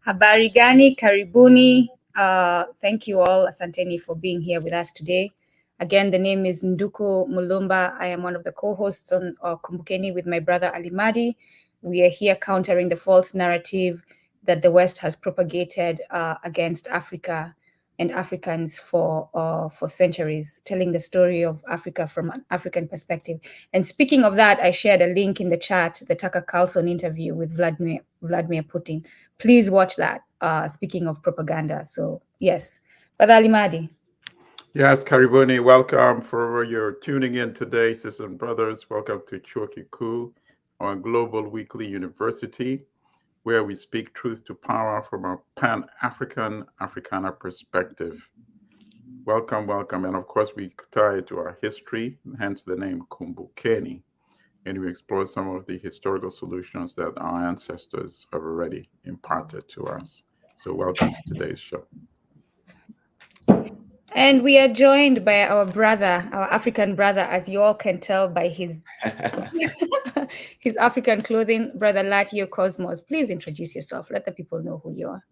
Habari gani, karibuni. Thank you all, asanteni, for being here with us today. Again, the name is Nduku Mulumba. I am one of the co-hosts on Kumbukeni with my brother Allimadi. We are here countering the false narrative that the West has propagated against Africa and Africans for centuries, telling the story of Africa from an African perspective. And speaking of that, I shared a link in the chat, the Tucker Carlson interview with Vladimir Putin. Please watch that, speaking of propaganda. So yes, Brother Allimadi. Yes, Karibuni, welcome for your tuning in today, sisters and brothers. Welcome to Chuo Kikuu, our global weekly university, where we speak truth to power from a Pan-African, Africana perspective. Welcome, welcome. And of course, we tie it to our history, hence the name Kumbukeni. And we explore some of the historical solutions that our ancestors have already imparted to us. So welcome to today's show. And we are joined by our brother, our African brother, as you all can tell by his his African clothing, Brother Latio Cosmos. Please introduce yourself. Let the people know who you are.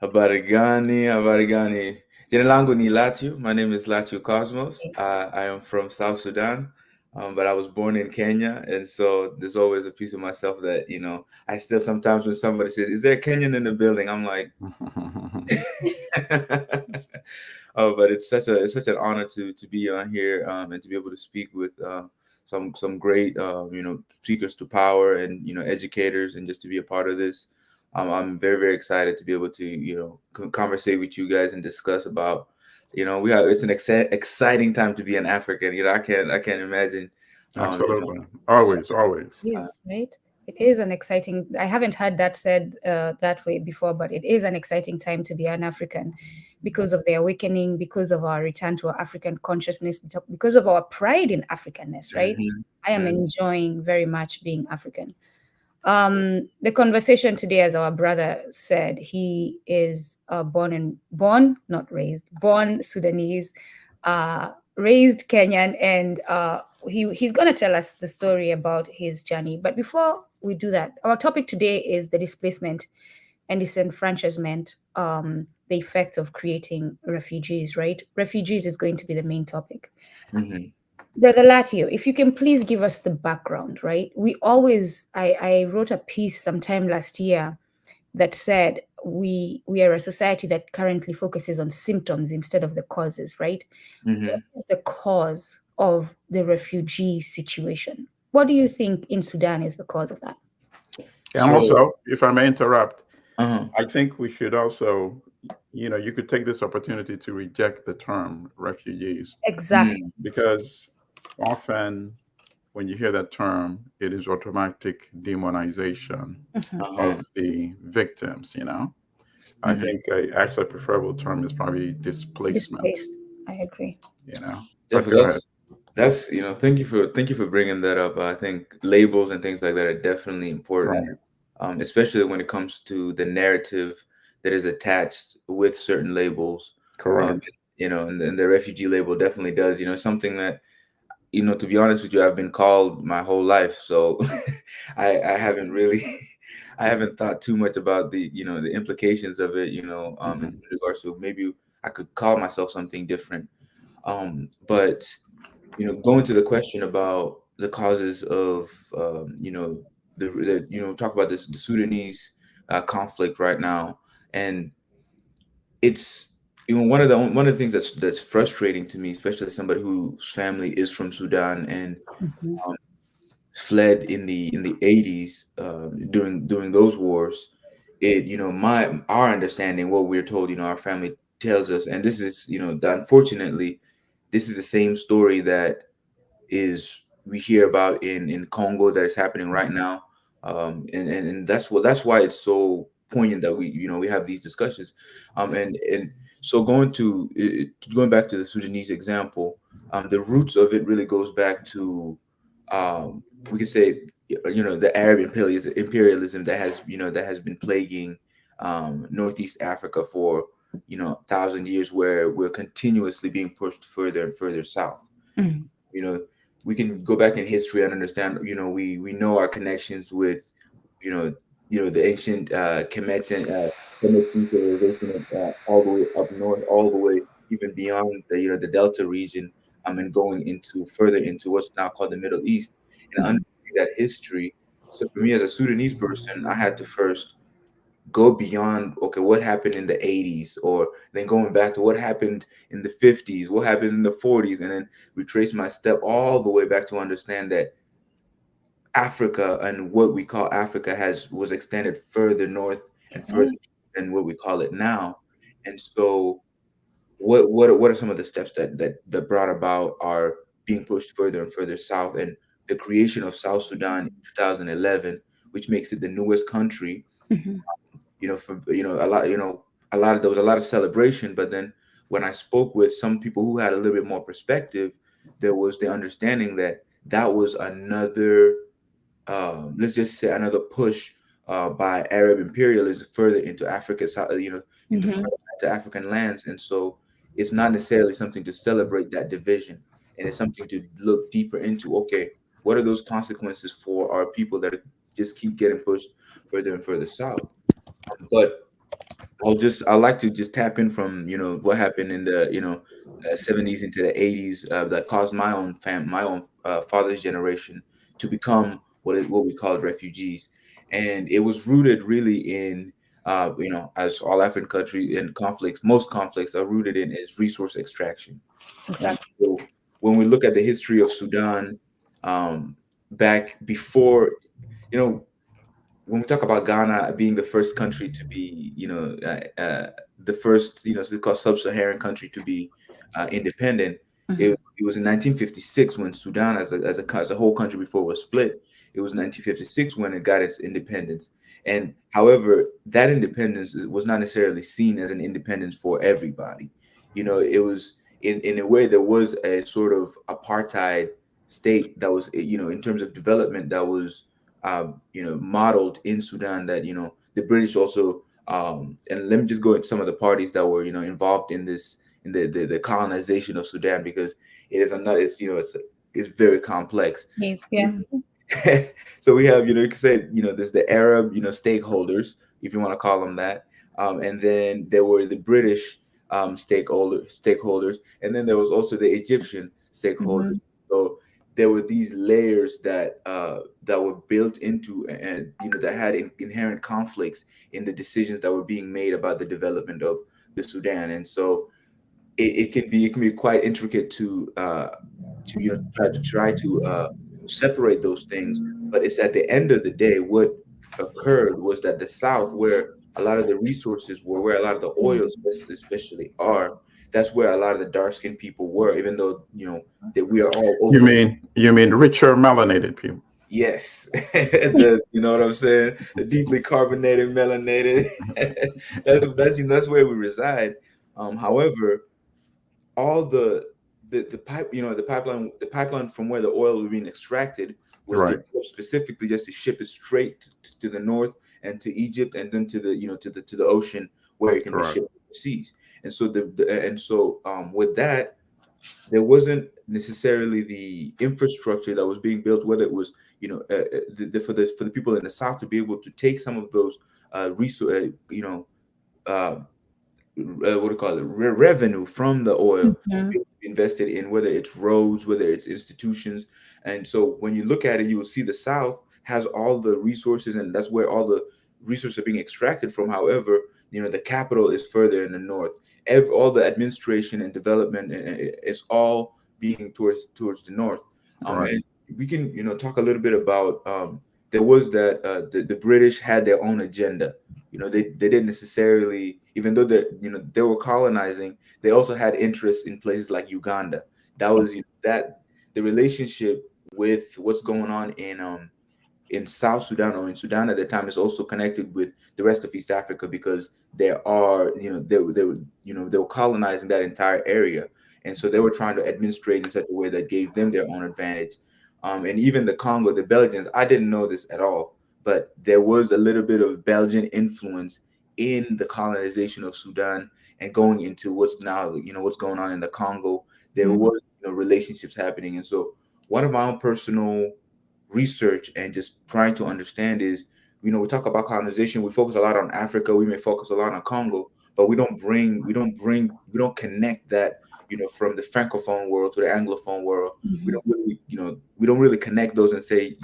Habari gani. Jina langu ni Latio. My name is Latio Cosmos. I am from South Sudan, but I was born in Kenya. And so there's always a piece of myself that, you know, I still sometimes when somebody says, "Is there a Kenyan in the building?" I'm like, oh, but it's such an honor to be on here and to be able to speak with some great speakers to power and educators, and just to be a part of this. I'm very, very excited to be able to conversate with you guys and discuss about it's an exciting time to be an African. I can't imagine. Absolutely, always. Yes, right. It is an exciting. I haven't heard that said that way before, but it is an exciting time to be an African, because of the awakening, because of our return to our African consciousness, because of our pride in Africanness. Right. Mm-hmm. I am enjoying very much being African. The conversation today, as our brother said, he is born, not raised, born Sudanese, raised Kenyan, and he's going to tell us the story about his journey. But before we do that, our topic today is the displacement and disenfranchisement, the effects of creating refugees, right? Refugees is going to be the main topic. Mm-hmm. Brother Latio, if you can please give us the background, right? I wrote a piece sometime last year that said we are a society that currently focuses on symptoms instead of the causes, right? Mm-hmm. What is the cause of the refugee situation? What do you think in Sudan is the cause of that? And also, if I may interrupt, Uh-huh. I think we should also, you could take this opportunity to reject the term refugees. Exactly. Because often when you hear that term, it is automatic demonization of the victims, I think actually a preferable term is probably displacement. Displaced. I agree. Definitely. That's thank you for bringing that up. I think labels and things like that are definitely important, right. Especially when it comes to the narrative that is attached with certain labels. Correct. And the refugee label definitely does. Something that to be honest with you, I've been called my whole life, so I haven't thought too much about the the implications of it. In regards to maybe I could call myself something different. But going to the question about the causes of talk about this the Sudanese conflict right now, and it's one of the things that's frustrating to me, especially somebody whose family is from Sudan, and fled in the 80s, during those wars, our understanding, what we're told, our family tells us, and this is, unfortunately, this is the same story that we hear about in Congo, that is happening right now. And that's why it's so poignant that we have these discussions. And so going back to the Sudanese example, the roots of it really goes back to, we could say, the Arab imperialism that has been plaguing Northeast Africa for 1,000 years, where we're continuously being pushed further and further south. Mm. We can go back in history and understand, we know our connections with, the ancient Kemetic civilization, all the way up north, all the way even beyond the Delta region, and going into further into what's now called the Middle East, and understanding that history. So for me, as a Sudanese person, I had to first go beyond, okay, what happened in the 80s, or then going back to what happened in the 50s, what happened in the 40s, and then retrace my step all the way back to understand that Africa, and what we call Africa, was extended further north and further than what we call it now. And so what are some of the steps that brought about our being pushed further and further south, and the creation of South Sudan in 2011, which makes it the newest country. For there was a lot of celebration, but then when I spoke with some people who had a little bit more perspective, there was the understanding that was another, let's just say, another push by Arab imperialism further into Africa, into further into African lands. And so it's not necessarily something to celebrate that division, and it's something to look deeper into. Okay, what are those consequences for our people that just keep getting pushed further and further south? But I like to just tap in from what happened in the 70s into the 80s, that caused my own father's generation to become what we called refugees. And it was rooted really in, as all African countries, in conflicts, most conflicts are rooted in is resource extraction. Exactly. So when we look at the history of Sudan, back before, when we talk about Ghana being the first country to be, the first, so-called sub-Saharan country to be independent, it was in 1956 when Sudan, as a whole country before it was split, it was 1956 when it got its independence. And however, that independence was not necessarily seen as an independence for everybody. It was, in a way, there was a sort of apartheid state that was, in terms of development, that was modeled in Sudan, that the British also, and let me just go into some of the parties that were involved in this, in the colonization of Sudan, because it is another, it's very complex. Yes, yeah. So we have, you can say, there's the Arab, stakeholders, if you want to call them that, and then there were the British stakeholders, and then there was also the Egyptian stakeholders. So there were these layers that were built into, and that had inherent conflicts in the decisions that were being made about the development of the Sudan. And so it can be quite intricate to try to separate those things. But it's at the end of the day, what occurred was that the South, where a lot of the resources were, where a lot of the oils especially are, that's where a lot of the dark skinned people were, even though that we are all over. You mean richer melanated people? Yes. You know what I'm saying? The deeply carbonated, melanated. that's where we reside. However, all the pipeline from where the oil was being extracted was developed specifically just to ship it straight to the north and to Egypt, and then to the ocean, where it can be shipped overseas. And so with that, there wasn't necessarily the infrastructure that was being built, whether it was for the people in the South to be able to take some of those what do you call it, revenue from the oil, invested in, whether it's roads, whether it's institutions. And so when you look at it, you will see the South has all the resources, and that's where all the resources are being extracted from. However, the capital is further in the north. All the administration and development is all being towards the north. we can, talk a little bit about, there was that, the British had their own agenda. They didn't necessarily, even though they were colonizing, they also had interests in places like Uganda. That was, that the relationship with what's going on in South Sudan, or in Sudan at the time, is also connected with the rest of East Africa, because there are, they were colonizing that entire area, and so they were trying to administrate in such a way that gave them their own advantage. And even the Congo, the Belgians, I didn't know this at all, but there was a little bit of Belgian influence in the colonization of Sudan, and going into what's now, what's going on in the Congo. There was, relationships happening, and so one of my own personal research and just trying to understand is, we talk about colonization, we focus a lot on Africa, we may focus a lot on Congo, but we don't connect that, from the francophone world to the anglophone world. We don't really, we don't really connect those and say,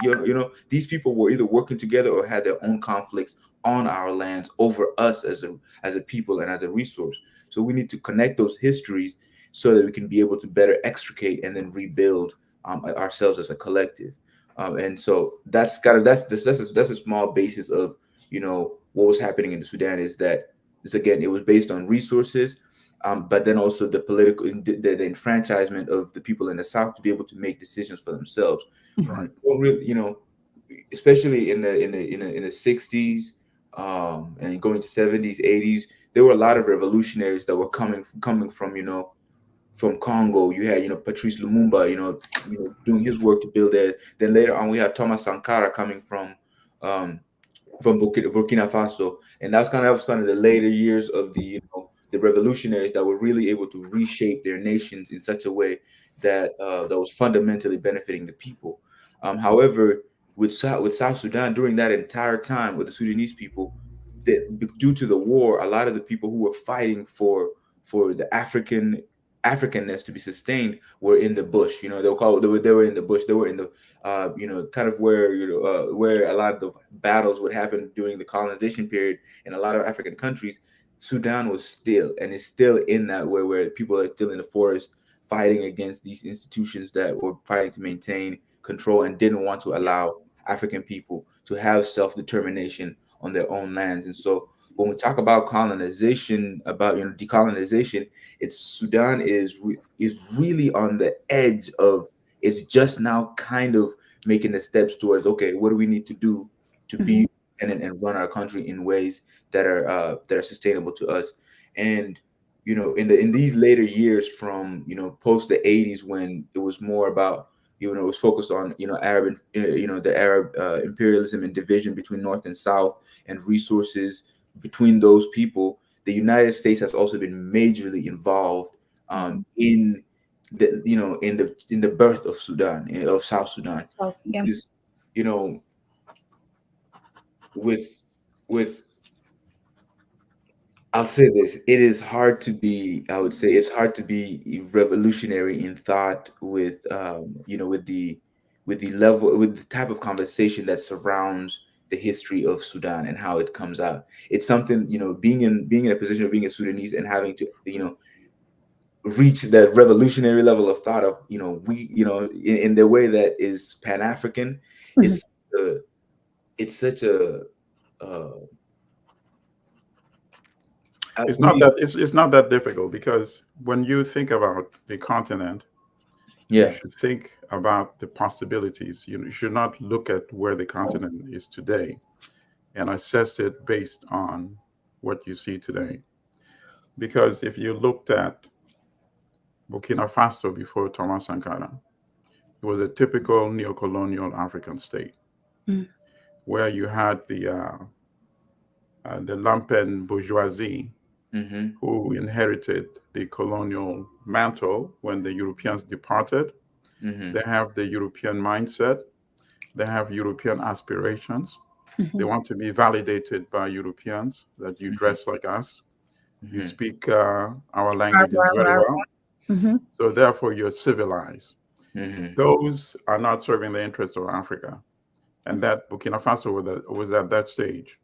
these people were either working together or had their own conflicts on our lands over us as a people and as a resource. So we need to connect those histories so that we can be able to better extricate and then rebuild ourselves as a collective. And so that's a small basis of, what was happening in the Sudan, is that this, again, it was based on resources, but then also the political, the enfranchisement of the people in the South to be able to make decisions for themselves. Right. Don't really, especially in the 60s, and going to 70s, 80s, there were a lot of revolutionaries that were coming from Congo. You had, Patrice Lumumba, doing his work to build that. Then later on, we had Thomas Sankara coming from Burkina Faso, and that was kind of the later years of the revolutionaries that were really able to reshape their nations in such a way that that was fundamentally benefiting the people. However, with South Sudan, during that entire time with the Sudanese people, due to the war, a lot of the people who were fighting for the Africanness to be sustained were in the bush. They were in the bush. They were in the kind of where a lot of the battles would happen during the colonization period in a lot of African countries. Sudan was still, and is still in that way, where people are still in the forest fighting against these institutions that were fighting to maintain control and didn't want to allow African people to have self-determination on their own lands. And so when we talk about colonization, about decolonization, it's Sudan is really on the edge of, it's just now kind of making the steps towards, okay, what do we need to do to be and run our country in ways that are sustainable to us. And in these later years, from post the 80s, when it was more about, it was focused on Arab, the Arab imperialism and division between North and South, and resources between those people. The United States has also been majorly involved in the birth of Sudan, of South Sudan. Yeah. Because, with I'll say this, I would say it's hard to be revolutionary in thought with with the type of conversation that surrounds the history of Sudan and how it comes out. It's something, being in a position of being a Sudanese and having to, reach that revolutionary level of thought of, in the way that is Pan-African. It's it's such a It's to not me, that it's not that difficult, because when you think about the continent, you yeah. should think about the possibilities. You should not look at where the continent is today and assess it based on what you see today. Because if you looked at Burkina Faso before Thomas Sankara, it was a typical neo-colonial African state where you had the lumpen bourgeoisie Mm-hmm. who inherited the colonial mantle when the Europeans departed. Mm-hmm. They have the European mindset, they have European aspirations. They want to be validated by Europeans, that you dress like us, you Mm-hmm. speak our languages very well, so therefore you're civilized. Mm-hmm. Those are not serving the interest of Africa. And that Burkina Faso was at that stage.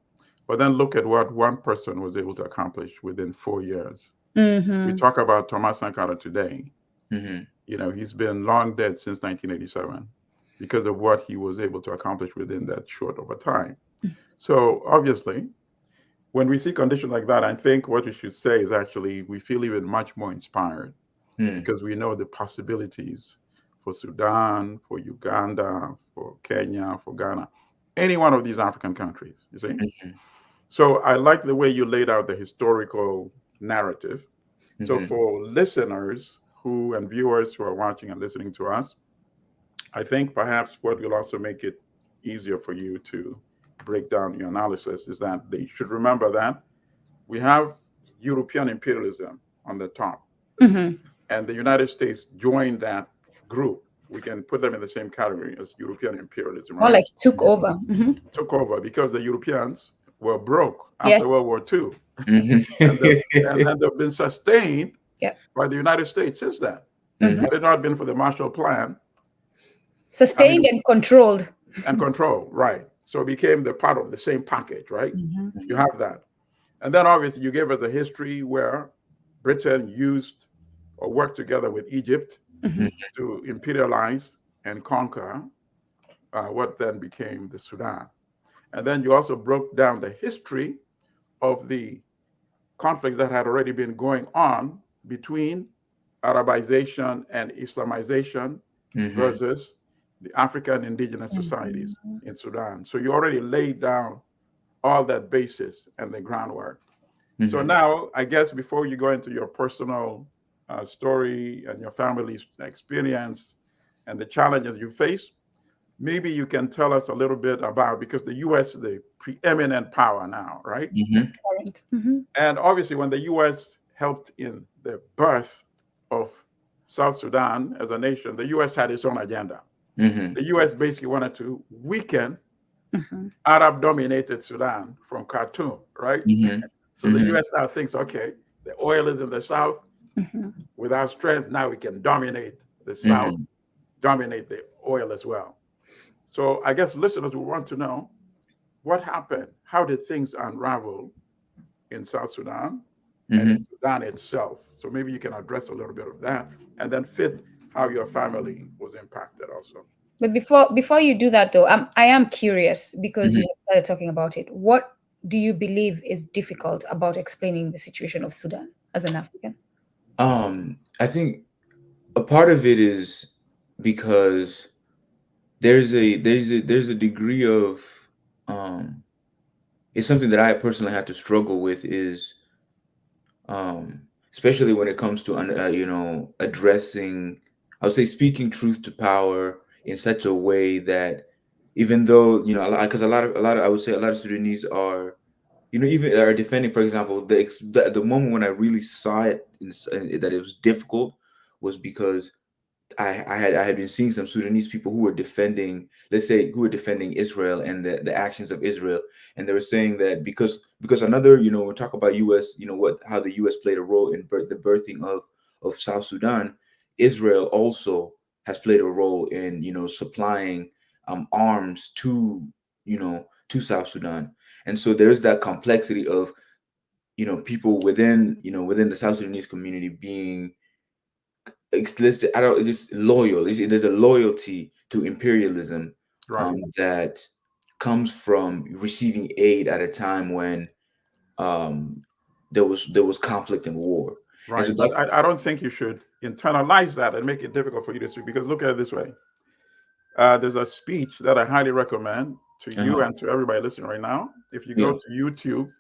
But then look at what one person was able to accomplish within 4 years. We talk about Thomas Sankara today. Mm-hmm. He's been long dead since 1987. because of what he was able to accomplish within that short of a time. So obviously, when we see conditions like that, I think what we should say is actually we feel even much more inspired because we know the possibilities for Sudan, for Uganda, for Kenya, for Ghana, any one of these African countries, you see? So I like the way you laid out the historical narrative. So for listeners who and viewers who are watching and listening to us, I think perhaps what will also make it easier for you to break down your analysis is that they should remember that we have European imperialism on the top, and the United States joined that group. We can put them in the same category as European imperialism, right? More like took over. Took over because the Europeans were broke after World War II. And then they've been sustained by the United States since then. Had it not been for the Marshall Plan, sustained and controlled. And control, right. So it became the part of the same package, right? You have that. And then obviously you gave us a history where Britain used or worked together with Egypt to imperialize and conquer what then became the Sudan. And then you also broke down the history of the conflicts that had already been going on between Arabization and Islamization versus the African indigenous societies in Sudan. So you already laid down all that basis and the groundwork. So now, I guess before you go into your personal story and your family's experience and the challenges you face, maybe you can tell us a little bit about, because the U.S. is the preeminent power now, right? And obviously when the U.S. helped in the birth of South Sudan as a nation, the U.S. had its own agenda. The U.S. basically wanted to weaken Arab-dominated Sudan from Khartoum, right? So the U.S. now thinks, okay, the oil is in the South. With our strength, now we can dominate the South, dominate the oil as well. So I guess listeners will want to know what happened. How did things unravel in South Sudan and in Sudan itself? So maybe you can address a little bit of that and then fit how your family was impacted also. But before you do that, though, I am curious because you started talking about it. What do you believe is difficult about explaining the situation of Sudan as an African? I think a part of it is because there's a degree of it's something that I personally had to struggle with is especially when it comes to addressing, I would say, speaking truth to power in such a way that even though because a lot of I would say a lot of Sudanese are even are defending, for example, the moment when I really saw it that it was difficult was because I had been seeing some Sudanese people who were defending, let's say, Israel and the actions of Israel, and they were saying that because another, we talk about U.S., how the U.S. played a role in the birthing of South Sudan. Israel also has played a role in supplying arms to South Sudan, and so there's that complexity of people within the South Sudanese community being explicit. Just loyal. There's a loyalty to imperialism that comes from receiving aid at a time when there was conflict and war. Right. And so but I don't think you should internalize that and make it difficult for you to speak, because look at it this way. There's a speech that I highly recommend to you and to everybody listening right now. If you go to YouTube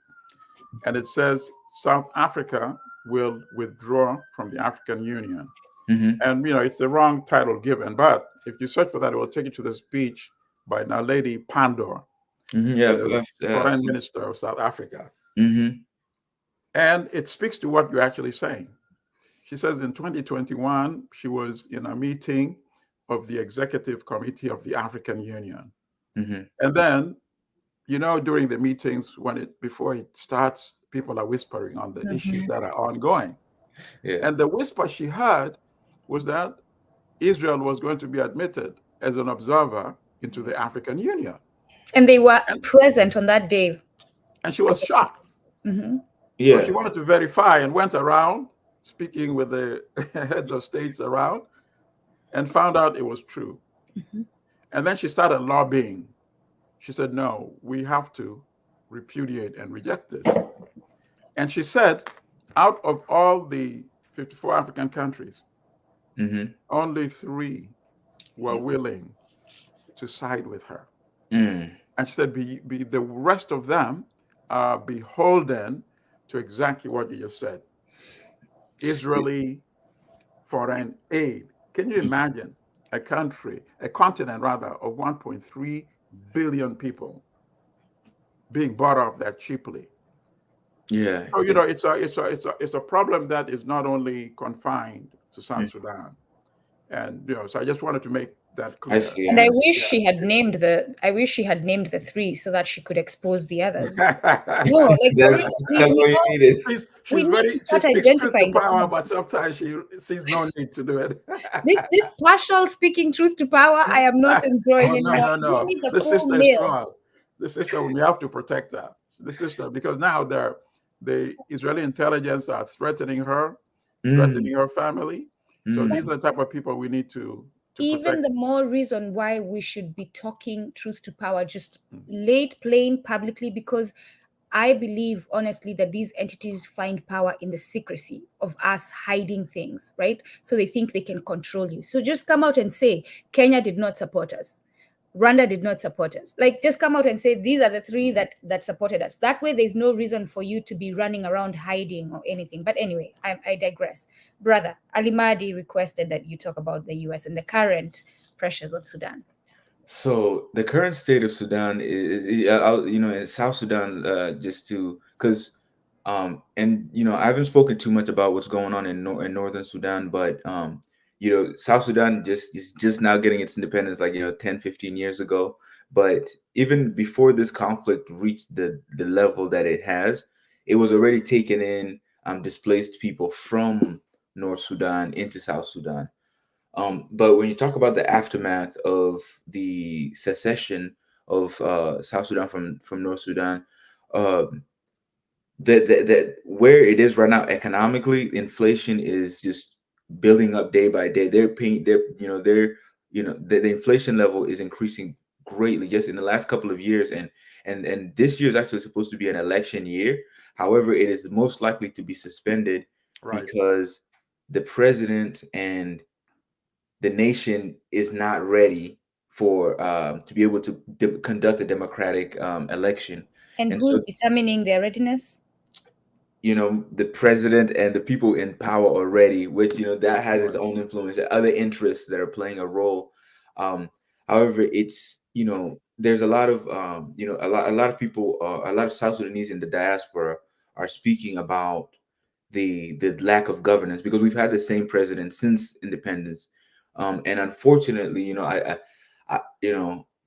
and it says South Africa will withdraw from the African Union. And it's the wrong title given, but if you search for that, it will take you to the speech by Naledi Pandor, the Foreign Minister of South Africa. And it speaks to what you're actually saying. She says in 2021, she was in a meeting of the Executive Committee of the African Union. And then, during the meetings, before it starts, people are whispering on the issues that are ongoing. And the whisper she heard was that Israel was going to be admitted as an observer into the African Union. And they were present on that day. And she was shocked. So she wanted to verify and went around speaking with the heads of states around and found out it was true. And then she started lobbying. She said, no, we have to repudiate and reject this. And she said, out of all the 54 African countries, only 3 were willing to side with her. And she said, the rest of them are beholden to exactly what you just said. Israeli foreign aid. Can you imagine a continent rather, of 1.3 billion people being bought off that cheaply? Yeah. So it's a problem that is not only confined to South Sudan, and so I just wanted to make that clear. I see. And I wish she had named the 3 so that she could expose the others. No, like that's what you needed. we need to start she speaks truth to identifying power, but sometimes she sees no need to do it. this partial speaking truth to power, I am not enjoying anymore. No. We need The full sister is meal. strong. The sister, we have to protect her. The sister, because now the Israeli intelligence are threatening her, threatening her family. So these are the type of people we need to even protect. the more reason why we should be talking truth to power, just laid plain publicly, because I believe honestly that these entities find power in the secrecy of us hiding things, right? So they think they can control you. So just come out and say, Kenya did not support us. Rwanda did not support us. Like, just come out and say, these are the 3 that supported us. That way, there's no reason for you to be running around hiding or anything. But anyway, I digress. Brother, Allimadi requested that you talk about the US and the current pressures on Sudan. So the current state of Sudan is in South Sudan, just to, because and I haven't spoken too much about what's going on in northern Sudan, but South Sudan is just now getting its independence, like 10, 15 years ago. But even before this conflict reached the level that it has, it was already taken in displaced people from North Sudan into South Sudan. But when you talk about the aftermath of the secession of South Sudan from North Sudan, that where it is right now economically, inflation is just building up day by day. The inflation level is increasing greatly just in the last couple of years, and this year is actually supposed to be an election year. However, it is most likely to be suspended because the president and the nation is not ready for to be able to conduct a democratic election. And who's determining their readiness? The president and the people in power already, which that has its own influence, other interests that are playing a role. However, it's there's a lot of a lot of people, a lot of South Sudanese in the diaspora are speaking about the lack of governance, because we've had the same president since independence. And unfortunately,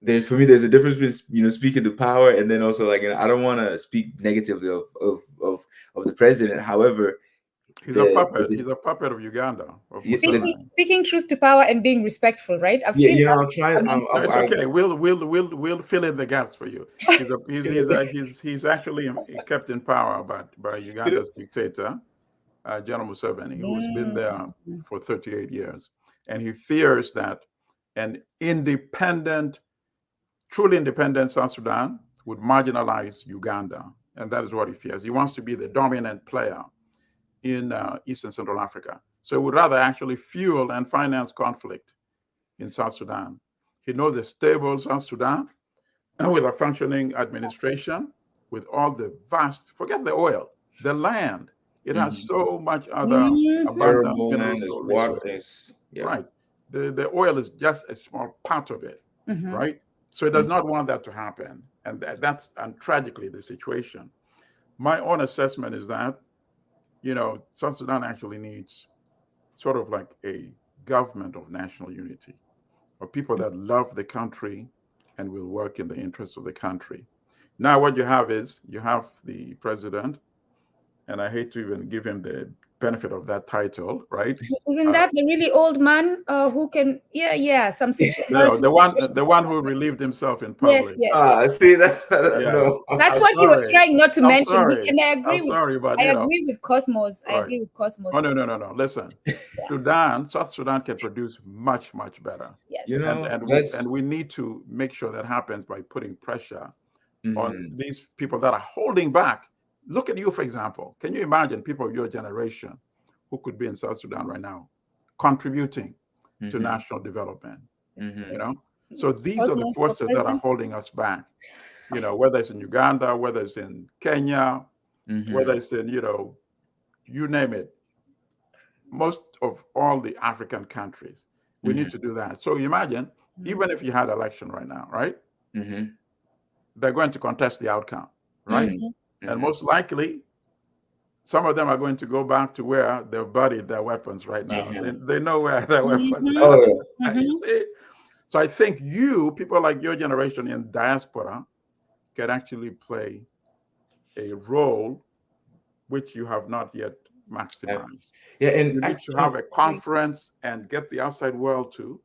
there's a difference between speaking to power and then also, like, I don't want to speak negatively of the president. However, he's a puppet. He's a puppet of Uganda. Speaking truth to power and being respectful, right? I've seen. I'll try. It's okay. We'll fill in the gaps for you. He's actually kept in power by Uganda's dictator, General Museveni, who's been there for 38 years. And he fears that an truly independent South Sudan would marginalize Uganda. And that is what he fears. He wants to be the dominant player in Eastern Central Africa. So he would rather actually fuel and finance conflict in South Sudan. He knows a stable South Sudan with a functioning administration, with all the forget the oil, the land. It has so much other abundant mineral resources. Right. The oil is just a small part of it, right? So it does not want that to happen. And that's tragically the situation. My own assessment is that, South Sudan actually needs sort of like a government of national unity, of people that love the country and will work in the interest of the country. Now, what you have is the president, and I hate to even give him the benefit of that title, right? Isn't that the really old man who can? Yeah. Some No, the one who relieved himself in public. Yes. See, that's Yes. no. That's I'm what he was sorry. trying not to I'm mention. sorry. And I'm sorry, but I agree with Cosmos. I right. agree with Cosmos. Oh no. Listen, South Sudan can produce much better. Yes. You know, and we need to make sure that happens by putting pressure on these people that are holding back. Look at you, for example. Can you imagine people of your generation who could be in South Sudan right now, contributing to national development? You know, so these are the Cosmos for forces that are holding us back. You know, whether it's in Uganda, whether it's in Kenya, whether it's in, you name it, most of all the African countries, we need to do that. So imagine, even if you had election right now, right? They're going to contest the outcome, right? And most likely, some of them are going to go back to where they've buried their weapons right now. They know where their weapons are. You see? So I think people like your generation in diaspora, can actually play a role which you have not yet maximized. And you need to have a conference and get the outside world to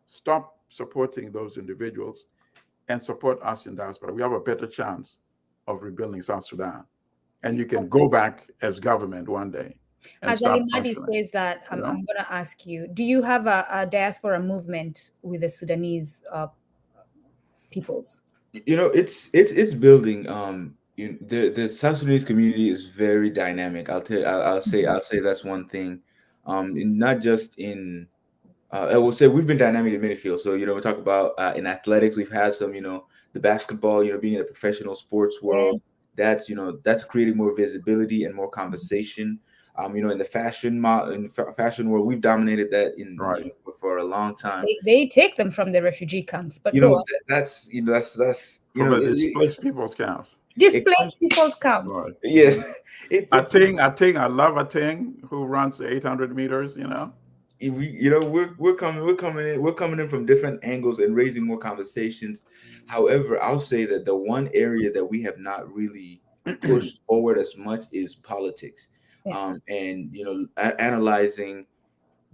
stop supporting those individuals and support us in diaspora. We have a better chance of rebuilding South Sudan. And you can go back as government one day. As Allimadi says that, I'm going to ask you, do you have a diaspora movement with the Sudanese peoples? It's building. The South Sudanese community is very dynamic. I'll say that's one thing. Not just in I will say we've been dynamic in many fields. So, we talk about in athletics, we've had some, the basketball, being in the professional sports world, that's creating more visibility and more conversation. In the fashion world, we've dominated that for a long time. They take them from the refugee camps, but that's from the displaced people's camps. Displaced people's camps. Right. Yes. I love Ating, who runs the 800 meters, we're coming in from different angles and raising more conversations. However, I'll say that the one area that we have not really pushed forward as much is politics. Yes. And analyzing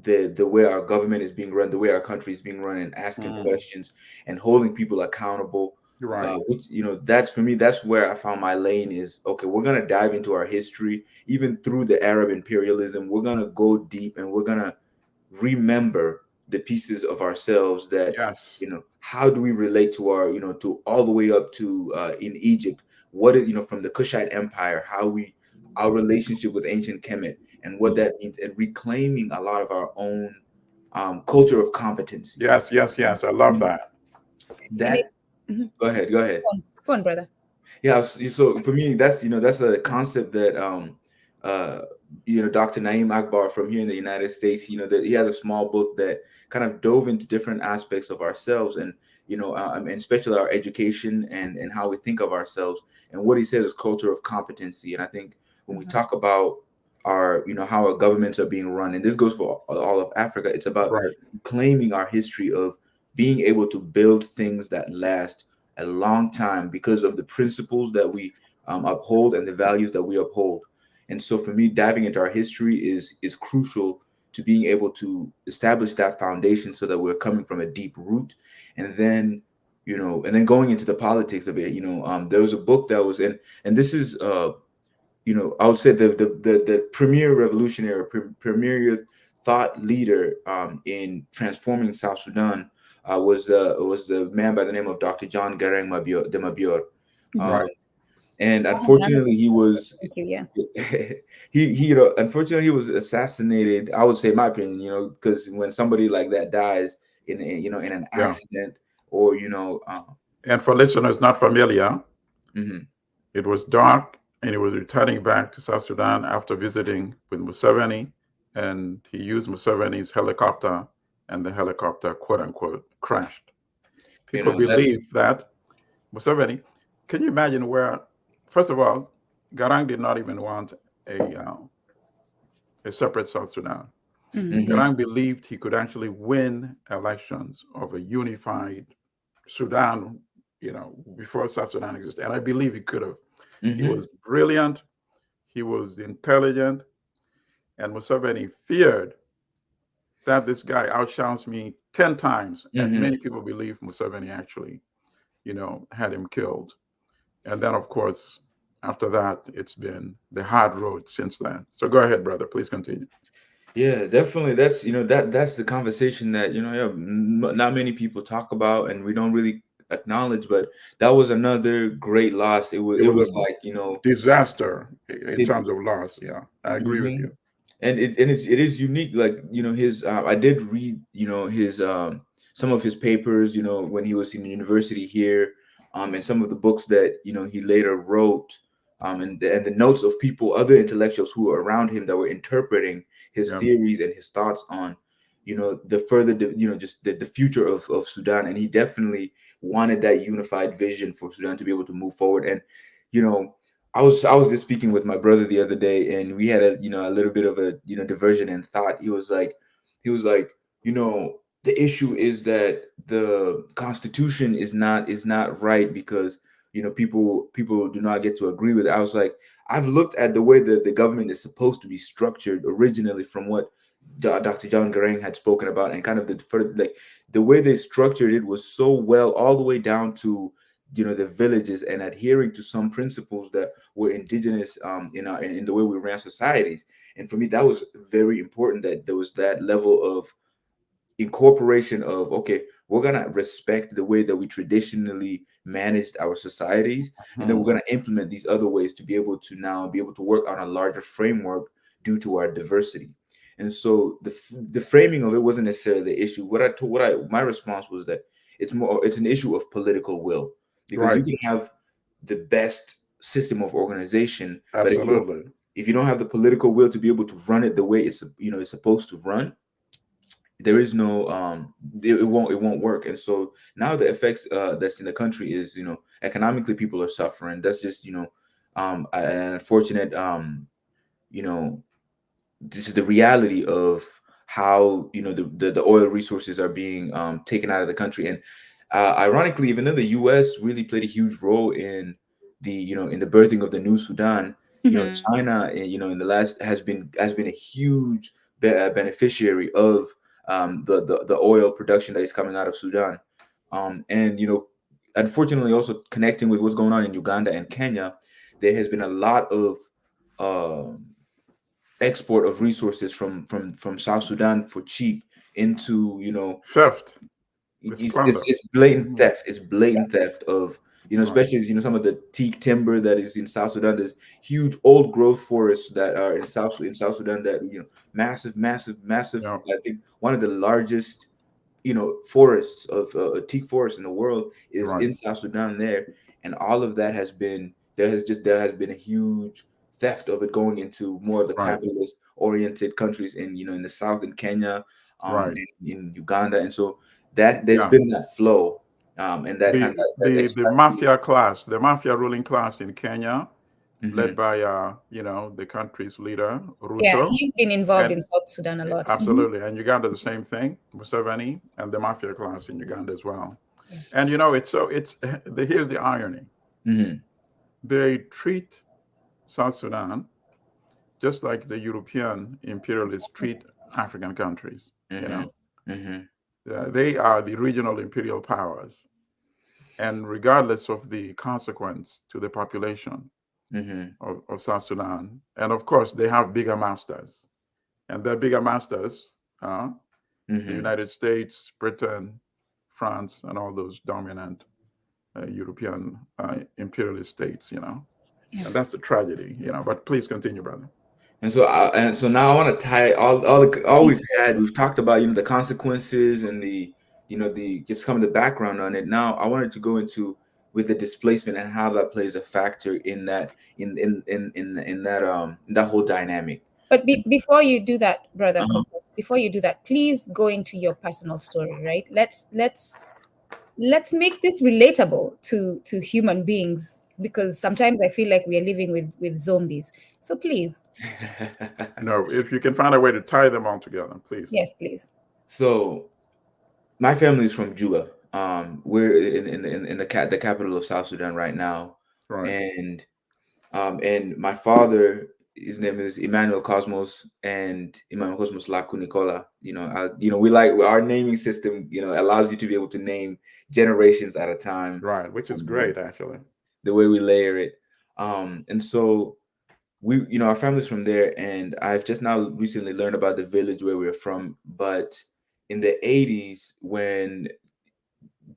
the way our government is being run, the way our country is being run, and asking questions and holding people accountable. Right. Which that's for me, that's where I found my lane is, okay, we're gonna dive into our history, even through the Arab imperialism. We're gonna go deep and we're gonna remember the pieces of ourselves that how do we relate to our to all the way up to in Egypt, what is from the Kushite Empire, our relationship with ancient Kemet and what that means, and reclaiming a lot of our own culture of competency. Yes, I love that. Go ahead. Go on, brother. Yeah, so for me, that's a concept that Dr. Naeem Akbar from here in the United States, that he has a small book that kind of dove into different aspects of ourselves and and especially our education and how we think of ourselves. And what he says is culture of competency. And I think when we talk about our how our governments are being run, and this goes for all of Africa, it's about claiming our history of being able to build things that last a long time because of the principles that we uphold and the values that we uphold. And so for me, diving into our history is crucial to being able to establish that foundation so that we're coming from a deep root. And then, and then going into the politics of it, there was a book that was in, and this is, I would say the premier revolutionary, premier thought leader in transforming South Sudan was the man by the name of Dr. John Garang de Mabior. And unfortunately, he was unfortunately he was assassinated. I would say, in my opinion, because when somebody like that dies in an accident or and for listeners not familiar, it was dark and he was returning back to South Sudan after visiting with Museveni, and he used Museveni's helicopter, and the helicopter, quote unquote, crashed. People believe that Museveni. Can you imagine where? First of all, Garang did not even want a separate South Sudan. Garang believed he could actually win elections of a unified Sudan, before South Sudan existed. And I believe he could have. He was brilliant. He was intelligent. And Museveni feared that this guy outshines me 10 times. And Mm-hmm. many people believe Museveni actually, had him killed. And then, of course, after that, it's been the hard road since then. So go ahead, brother. Please continue. Yeah, definitely. That's that's the conversation that not many people talk about, and we don't really acknowledge. But that was another great loss. It It was was a like disaster in it. terms of loss. Yeah, I agree with Mhm. you. And it is unique. Like his I did read his some of his papers. When he was in university here, and some of the books that he later wrote. And the notes of people, other intellectuals who were around him that were interpreting his Yeah. theories and his thoughts on, the further, just the future of Sudan. And he definitely wanted that unified vision for Sudan to be able to move forward. And, you know, I was just speaking with my brother the other day, and we had a little bit of a diversion in thought. He was like, the issue is that the Constitution is not right because people do not get to agree with it. I was like, I've looked at the way that the government is supposed to be structured originally from what Dr. John Garang had spoken about, and kind of the way they structured it was so well, all the way down to the villages, and adhering to some principles that were indigenous in the way we ran societies. And for me, that was very important, that there was that level of incorporation of, okay, we're gonna respect the way that we traditionally managed our societies, and then Mhm. we're gonna implement these other ways to be able to now be able to work on a larger framework due to our diversity. And so the framing of it wasn't necessarily the issue. My response was that it's an issue of political will, because you Right. can have the best system of organization, but Absolutely. if you don't have the political will to be able to run it the way it's supposed to run, there is no it won't work. And so now the effects that's in the country is, economically people are suffering. That's just an unfortunate you know this is the reality of how the oil resources are being taken out of the country. And ironically, even though the US really played a huge role in the birthing of the new Sudan, Mhm. China, in the last has been a huge beneficiary of the oil production that is coming out of Sudan. And unfortunately, also connecting with what's going on in Uganda and Kenya, there has been a lot of um export of resources from South Sudan for cheap into Theft. It's it's, it's, plunder. it's blatant Mhm. theft. It's blatant theft of Right. especially some of the teak timber that is in South Sudan. There's huge old growth forests that are in South Sudan that massive, massive, massive. Yeah. I think one of the largest forests of teak forest in the world is Right. in South Sudan there. And all of that there has been a huge theft of it going into more of the Right. capitalist oriented countries in the south, in Kenya, Right. in Uganda. And so that there's Yeah. been that flow, and that The kind of that the extraction. mafia class, the mafia ruling class in Kenya, led Hmm. by the country's leader Yeah, Ruto, he's been involved and in South Sudan a lot. Mhm. absolutely, and Uganda the same thing, Museveni and the mafia class in Uganda as well. Yeah. And it's here's the irony: Hmm. they treat South Sudan just like the European imperialists treat African countries. You Hmm. know, Hmm. they are the regional imperial powers, and regardless of the consequence to the population Hmm. of South Sudan, and of course they have bigger masters, and their bigger masters, the Hmm. United States, Britain, France, and all those dominant European imperialist states. Yeah. And that's the tragedy. But please continue, brother. And so now I want to tie all we've talked about, the consequences and the just some of the background on it. Now I wanted to go into with the displacement and how that plays a factor in that in that whole dynamic. But before you do that, brother Uh-huh. Cosmos, before you do that, please go into your personal story, right? Let's make this relatable to human beings, because sometimes I feel like we are living with zombies. So please, If you can find a way to tie them all together, please. yes, please. So my family is from Juba. We're in the capital of South Sudan right now, Right. and my father. his name is Emmanuel Cosmos, and Emmanuel Cosmos Laku Nicola. We like our naming system. Allows you to be able to name generations at a time. Right, which is great, actually. The way we layer it, and so our family's from there, and I've just now recently learned about the village where we're from. But in the 80s,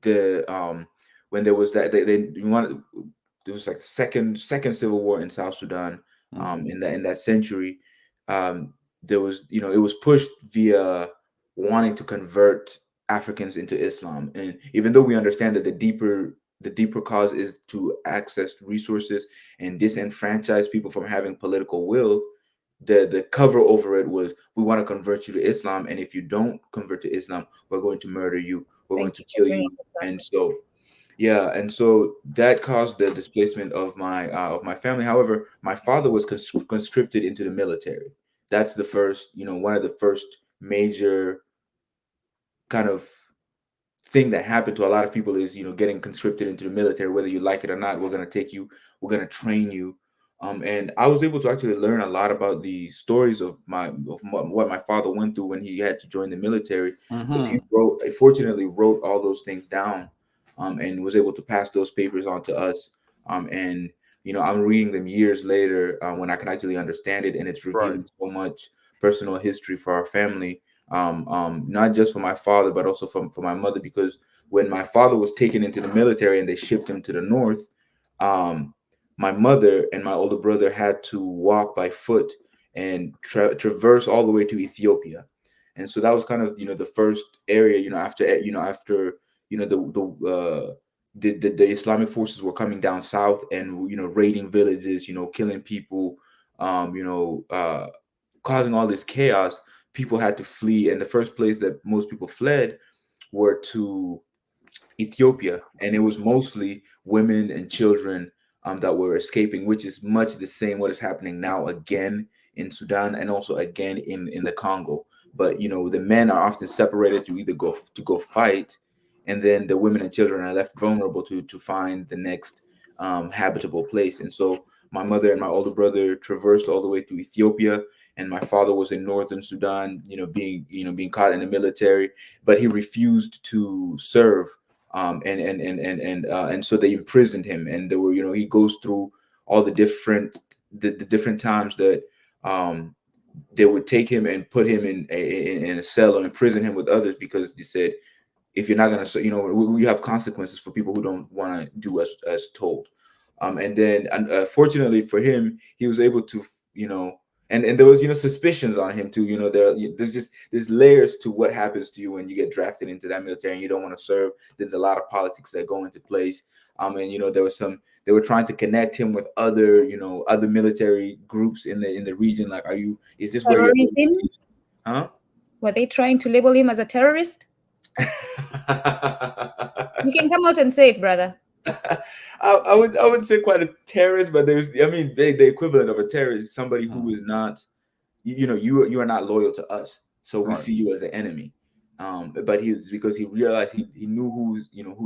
the when there was that they wanted, there was like the second civil war in South Sudan, in that century. There was, it was pushed via wanting to convert Africans into Islam, and even though we understand that the deeper cause is to access resources and disenfranchise people from having political will, the cover over it was, we want to convert you to Islam, and if you don't convert to Islam, we're going to murder you, we're going to kill you. And so and so that caused the displacement of my family. However, my father was conscripted into the military. That's the first, one of the first major kind of thing that happened to a lot of people is, getting conscripted into the military. Whether you like it or not, we're going to take you, we're going to train you. And I was able to actually learn a lot about the stories of what my father went through when he had to join the military. Because he fortunately wrote all those things down, and was able to pass those papers on to us. And I'm reading them years later, when I can actually understand it, and it's revealing so much personal history for our family. Not just for my father, but also for my mother, because when my father was taken into the military and they shipped him to the north, my mother and my older brother had to walk by foot and traverse all the way to Ethiopia. And so that was kind of, the first area, after the Islamic forces were coming down south and, raiding villages, killing people, causing all this chaos. People had to flee, and the first place that most people fled were to Ethiopia, and it was mostly women and children, that were escaping, which is much the same what is happening now again in Sudan, and also again in the Congo. But the men are often separated to either go fight, and then the women and children are left vulnerable to find the next habitable place. And so my mother and my older brother traversed all the way to Ethiopia, and my father was in northern Sudan, being caught in the military, but he refused to serve. And so they imprisoned him, and there were, he goes through all the different times that they would take him and put him in a cell or imprison him with others, because they said, if you're not going to, we have consequences for people who don't want to do as told. And then, fortunately for him, he was able to, and there was, suspicions on him too. There's layers to what happens to you when you get drafted into that military and you don't want to serve. There's a lot of politics that go into place. And they were trying to connect him with other military groups in the region. Like, is this where terrorism? Huh? Were they trying to label him as a terrorist? You can come out and say it, brother. I would say quite a terrorist, but the equivalent of a terrorist is somebody who is not, you are not loyal to us, so we see you as the enemy. But because he realized he knew who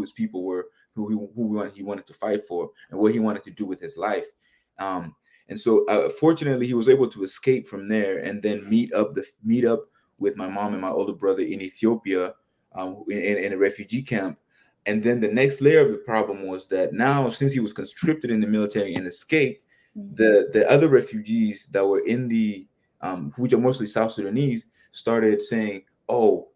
his people were, who he wanted to fight for, and what he wanted to do with his life. And so fortunately, he was able to escape from there and then meet up with my mom and my older brother in Ethiopia, in a refugee camp. And then the next layer of the problem was that now, since he was conscripted in the military and escaped, the other refugees that were in the which are mostly South Sudanese, started saying, "Oh,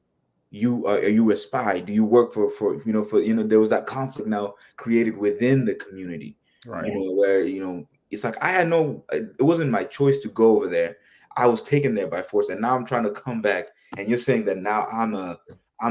are you a spy? Do you work for there was that conflict now created within the community, where it's like, it wasn't my choice to go over there. I was taken there by force, and now I'm trying to come back, and you're saying that now I'm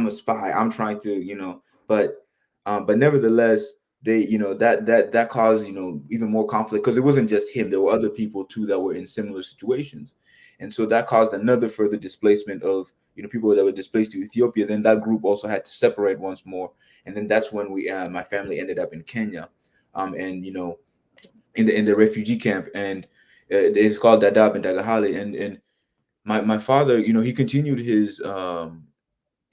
a spy. I'm trying to but nevertheless, they that caused even more conflict, because it wasn't just him. There were other people too that were in similar situations, and so that caused another further displacement of people that were displaced to Ethiopia. Then that group also had to separate once more, and then that's when my family ended up in Kenya, and in the refugee camp, and it's called Dadaab and Dagahaley. And my father, he continued his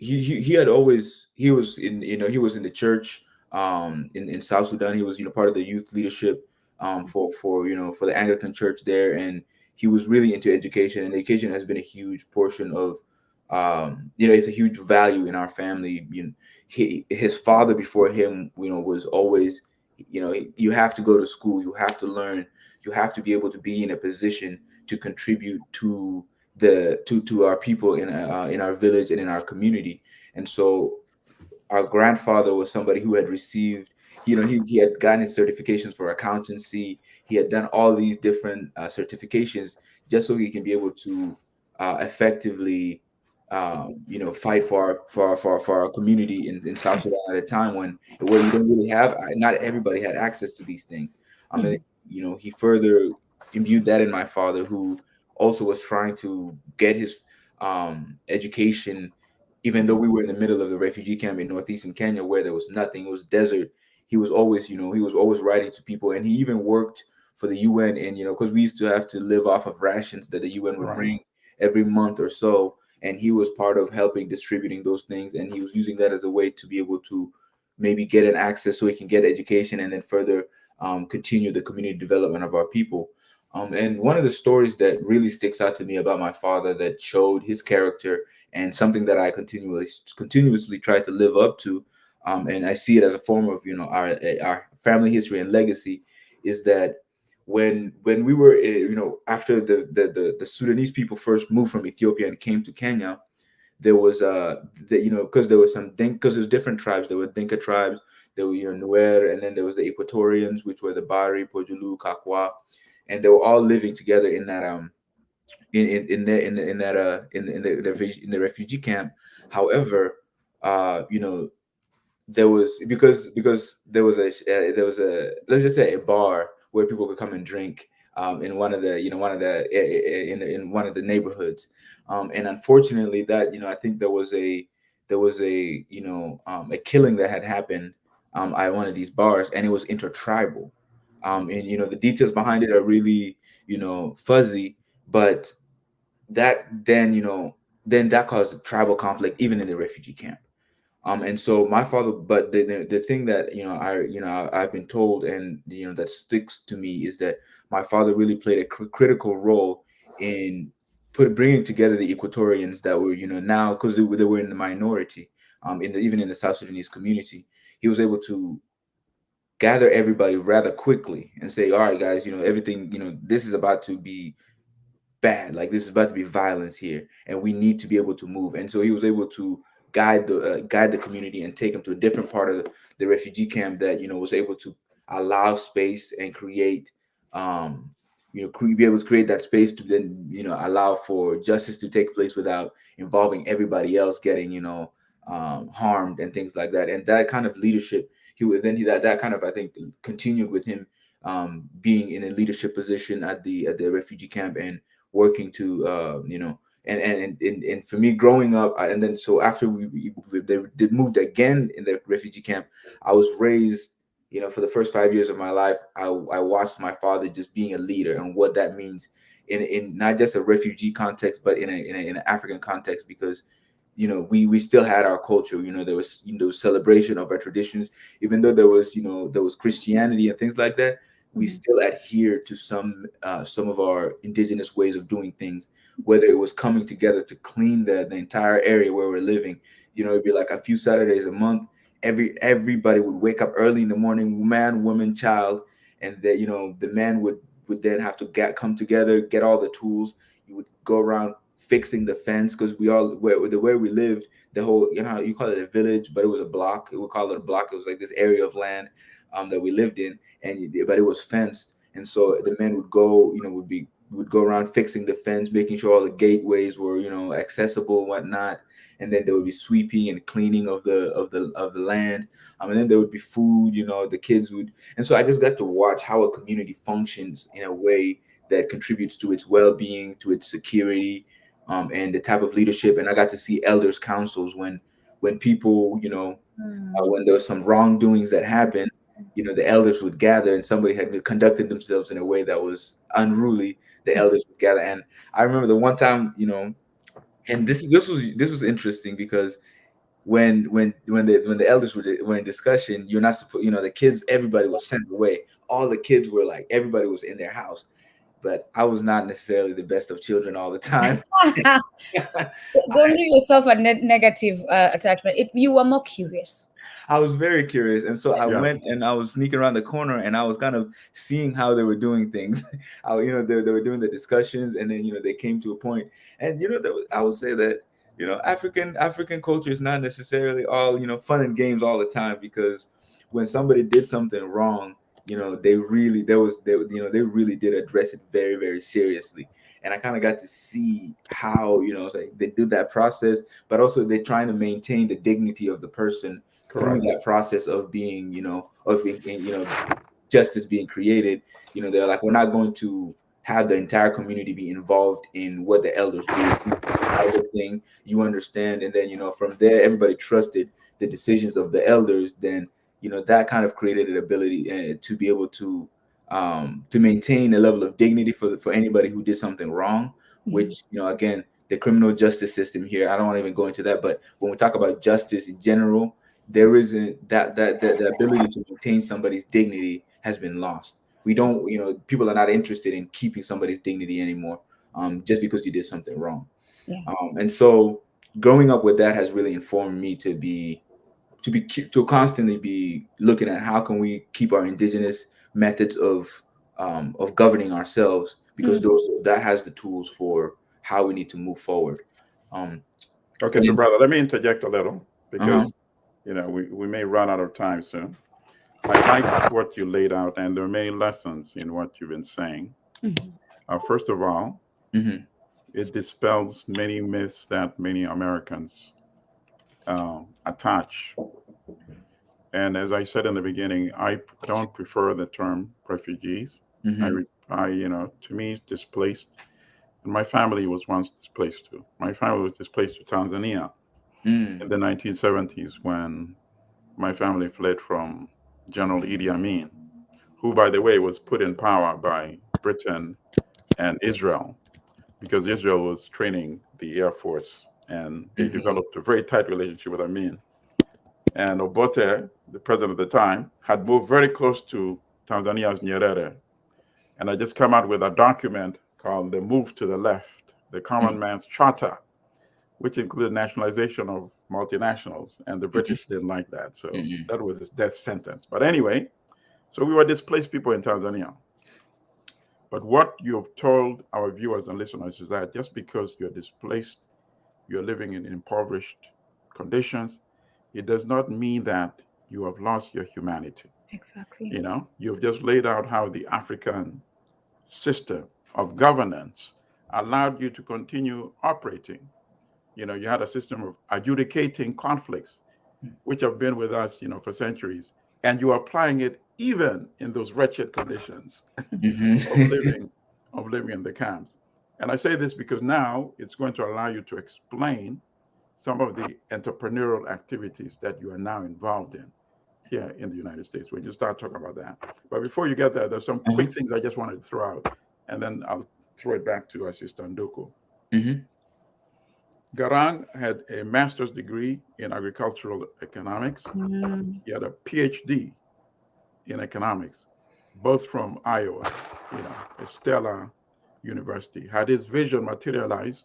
he had always, he was in the church in South Sudan. He was part of the youth leadership for the Anglican church there, and he was really into education, and education has been a huge portion of, it's a huge value in our family. His father before him, was always, you have to go to school, you have to learn, you have to be able to be in a position to contribute to to our people in our village and in our community. And so our grandfather was somebody who had received, he had gotten his certifications for accountancy. He had done all these different certifications just so he can be able to effectively, fight for our community in South Sudan at a time when you don't really have, not everybody had access to these things. I mean, he further imbued that in my father, who also was trying to get his education, even though we were in the middle of the refugee camp in northeastern Kenya where there was nothing, it was desert. He was always, writing to people, and he even worked for the UN. And because we used to have to live off of rations that the UN would bring every month or so, and he was part of helping distributing those things, and he was using that as a way to be able to maybe get an access so he can get education and then further continue the community development of our people. And one of the stories that really sticks out to me about my father that showed his character, and something that I continuously try to live up to, and I see it as a form of our family history and legacy, is that when we were after the Sudanese people first moved from Ethiopia and came to Kenya, there was because there was because there's different tribes. There were Dinka tribes, there were Nuer, and then there was the Equatorians, which were the Bari, Pojulu, Kakwa, and they were all living together in that in the refugee camp. However, there was, because there was a, let's just say, a bar where people could come and drink in one of the in one of the neighborhoods, and unfortunately that I think there was a a killing that had happened at one of these bars, and it was intertribal, and the details behind it are really fuzzy, but that then that caused tribal conflict even in the refugee camp. And so my father, but the thing that I've been told, and that sticks to me, is that my father really played a critical role in bringing together the Equatorians that were now, because they were in the minority, even in the South Sudanese community. He was able to gather everybody rather quickly and say, all right, guys, everything, this is about to be bad, like this is about to be violence here, and we need to be able to move. And so he was able to guide the community and take them to a different part of the refugee camp that was able to allow space and create be able to create that space to then allow for justice to take place without involving everybody else getting harmed and things like that. And that kind of leadership, that kind of, I think, continued with him being in a leadership position at the refugee camp and working to and for me growing up, and then so after they moved again in the refugee camp, I was raised, for the first 5 years of my life, I watched my father just being a leader, and what that means in not just a refugee context, but in an African context, because we still had our culture. There was celebration of our traditions, even though there was Christianity and things like that. We still adhere to some of our indigenous ways of doing things, whether it was coming together to clean the entire area where we're living. It'd be like a few Saturdays a month. Everybody would wake up early in the morning, man, woman, child, and the man would then have to come together, get all the tools. You would go around fixing the fence, because the way we lived, the whole, you call it a village, but it was a block. We call it a block. It was like this area of land that we lived in, but it was fenced. And so the men would go, would go around fixing the fence, making sure all the gateways were, accessible and whatnot. And then there would be sweeping and cleaning of the land. And then there would be food, the kids would. And so I just got to watch how a community functions in a way that contributes to its well-being, to its security, and the type of leadership. And I got to see elders councils when people, when there was some wrongdoings that happened, the elders would gather, and somebody had conducted themselves in a way that was unruly. The elders would gather. And I remember the one time, and this was interesting, because when the elders were in discussion, you're not supposed, the kids, everybody was sent away. All the kids were like, everybody was in their house. but I was not necessarily the best of children all the time. Don't give yourself a negative attachment. You were more curious. I was very curious, and so I Yes. went and I was sneaking around the corner, and I was kind of seeing how they were doing things. They were doing the discussions, and then they came to a point, and I would say that African culture is not necessarily all fun and games all the time, because when somebody did something wrong, they really did address it very, very seriously. And I kind of got to see how it's like they do that process, but also they're trying to maintain the dignity of the person through that process of being, justice being created. They're like, we're not going to have the entire community be involved in what the elders do. Private thing, you understand, and then from there, everybody trusted the decisions of the elders. Then that kind of created an ability to be able to maintain a level of dignity for anybody who did something wrong. Which again, the criminal justice system here, I don't want to even go into that, but when we talk about justice in general, there isn't that the ability to maintain somebody's dignity has been lost. We don't, people are not interested in keeping somebody's dignity anymore, just because you did something wrong. Yeah. And so growing up with that has really informed me to constantly be looking at how can we keep our indigenous methods of governing ourselves, because that has the tools for how we need to move forward. Okay, so brother, let me interject a little, because Uh-huh. we may run out of time soon. I like what you laid out, and there are many lessons in what you've been saying. First of all, it dispels many myths that many Americans attach. And as I said in the beginning, I don't prefer the term refugees. To me, displaced. And my family was once displaced too. My family was displaced to Tanzania in the 1970s, when my family fled from General Idi Amin, who, by the way, was put in power by Britain and Israel, because Israel was training the Air Force, and they developed a very tight relationship with Amin. And Obote, the president at the time, had moved very close to Tanzania's Nyerere. And I just come out with a document called The Move to the Left, the Common Man's Charter, which included nationalization of multinationals. And the British didn't like that. So that was his death sentence. But anyway, so we were displaced people in Tanzania. But what you've told our viewers and listeners is that just because you're displaced, you're living in impoverished conditions, it does not mean that you have lost your humanity. Exactly. You've just laid out how the African system of governance allowed you to continue operating. You had a system of adjudicating conflicts, which have been with us, for centuries, and you're applying it even in those wretched conditions of living in the camps. And I say this because now it's going to allow you to explain some of the entrepreneurial activities that you are now involved in here in the United States, when you start talking about that. But before you get there, there's some quick things I just wanted to throw out, and then I'll throw it back to Assistant Nduku. Garang had a master's degree in agricultural economics. He had a PhD in economics, both from Iowa, a stellar university. Had his vision materialized,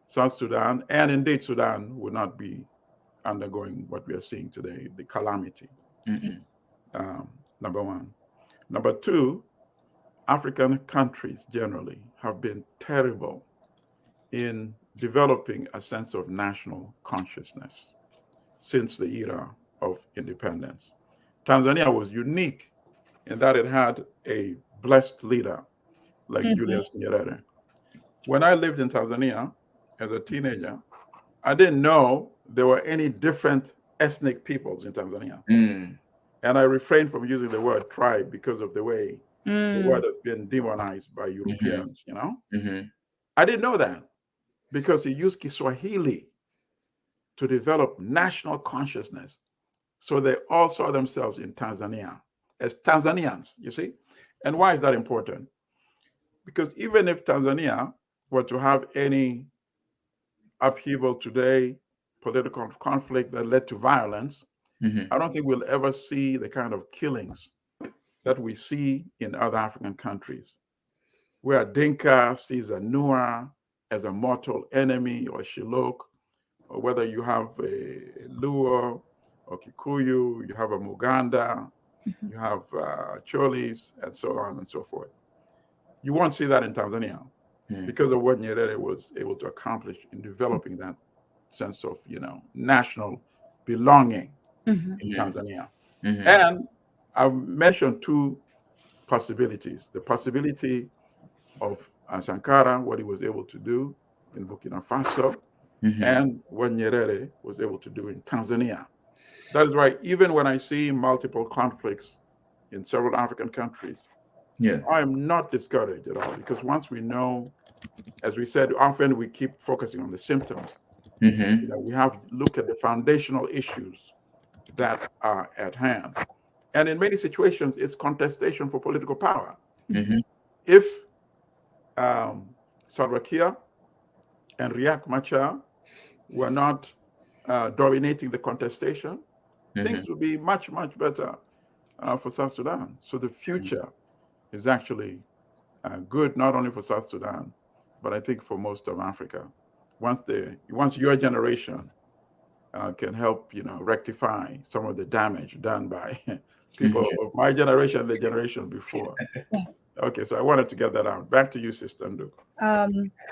South Sudan, and indeed Sudan, would not be undergoing what we are seeing today, the calamity. Number one. Number two, African countries generally have been terrible in developing a sense of national consciousness since the era of independence. Tanzania was unique in that it had a blessed leader like Julius Nyerere. When I lived in Tanzania as a teenager, I didn't know there were any different ethnic peoples in Tanzania. And I refrained from using the word tribe because of the way the word has been demonized by Europeans, I didn't know that, because he used Kiswahili to develop national consciousness. So they all saw themselves in Tanzania as Tanzanians, you see? And why is that important? Because even if Tanzania were to have any upheaval today, political conflict that led to violence, I don't think we'll ever see the kind of killings that we see in other African countries. where Dinka sees a Nua as a mortal enemy or Shilok, or whether you have a Luo or Kikuyu, you have a Muganda, you have Cholis, and so on and so forth. You won't see that in Tanzania because of what Nyerere was able to accomplish in developing that sense of, national belonging in Tanzania. And I've mentioned two possibilities: the possibility of Sankara, what he was able to do in Burkina Faso, and what Nyerere was able to do in Tanzania. That is why even when I see multiple conflicts in several African countries, I am not discouraged at all, because once we know, as we said, often we keep focusing on the symptoms. We have to look at the foundational issues that are at hand. And in many situations, it's contestation for political power. If Salva Kiir and Riek Machar were not dominating the contestation, things would be much, much better for South Sudan. So the future is actually good, not only for South Sudan, but I think for most of Africa. Once your generation can help, rectify some of the damage done by people of my generation, the generation before. Okay, so I wanted to get that out. Back to you, Sister Ndugu.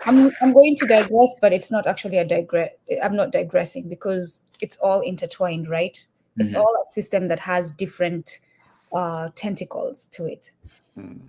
I'm going to digress, but it's not actually I'm not digressing, because it's all intertwined, right? It's all a system that has different tentacles to it.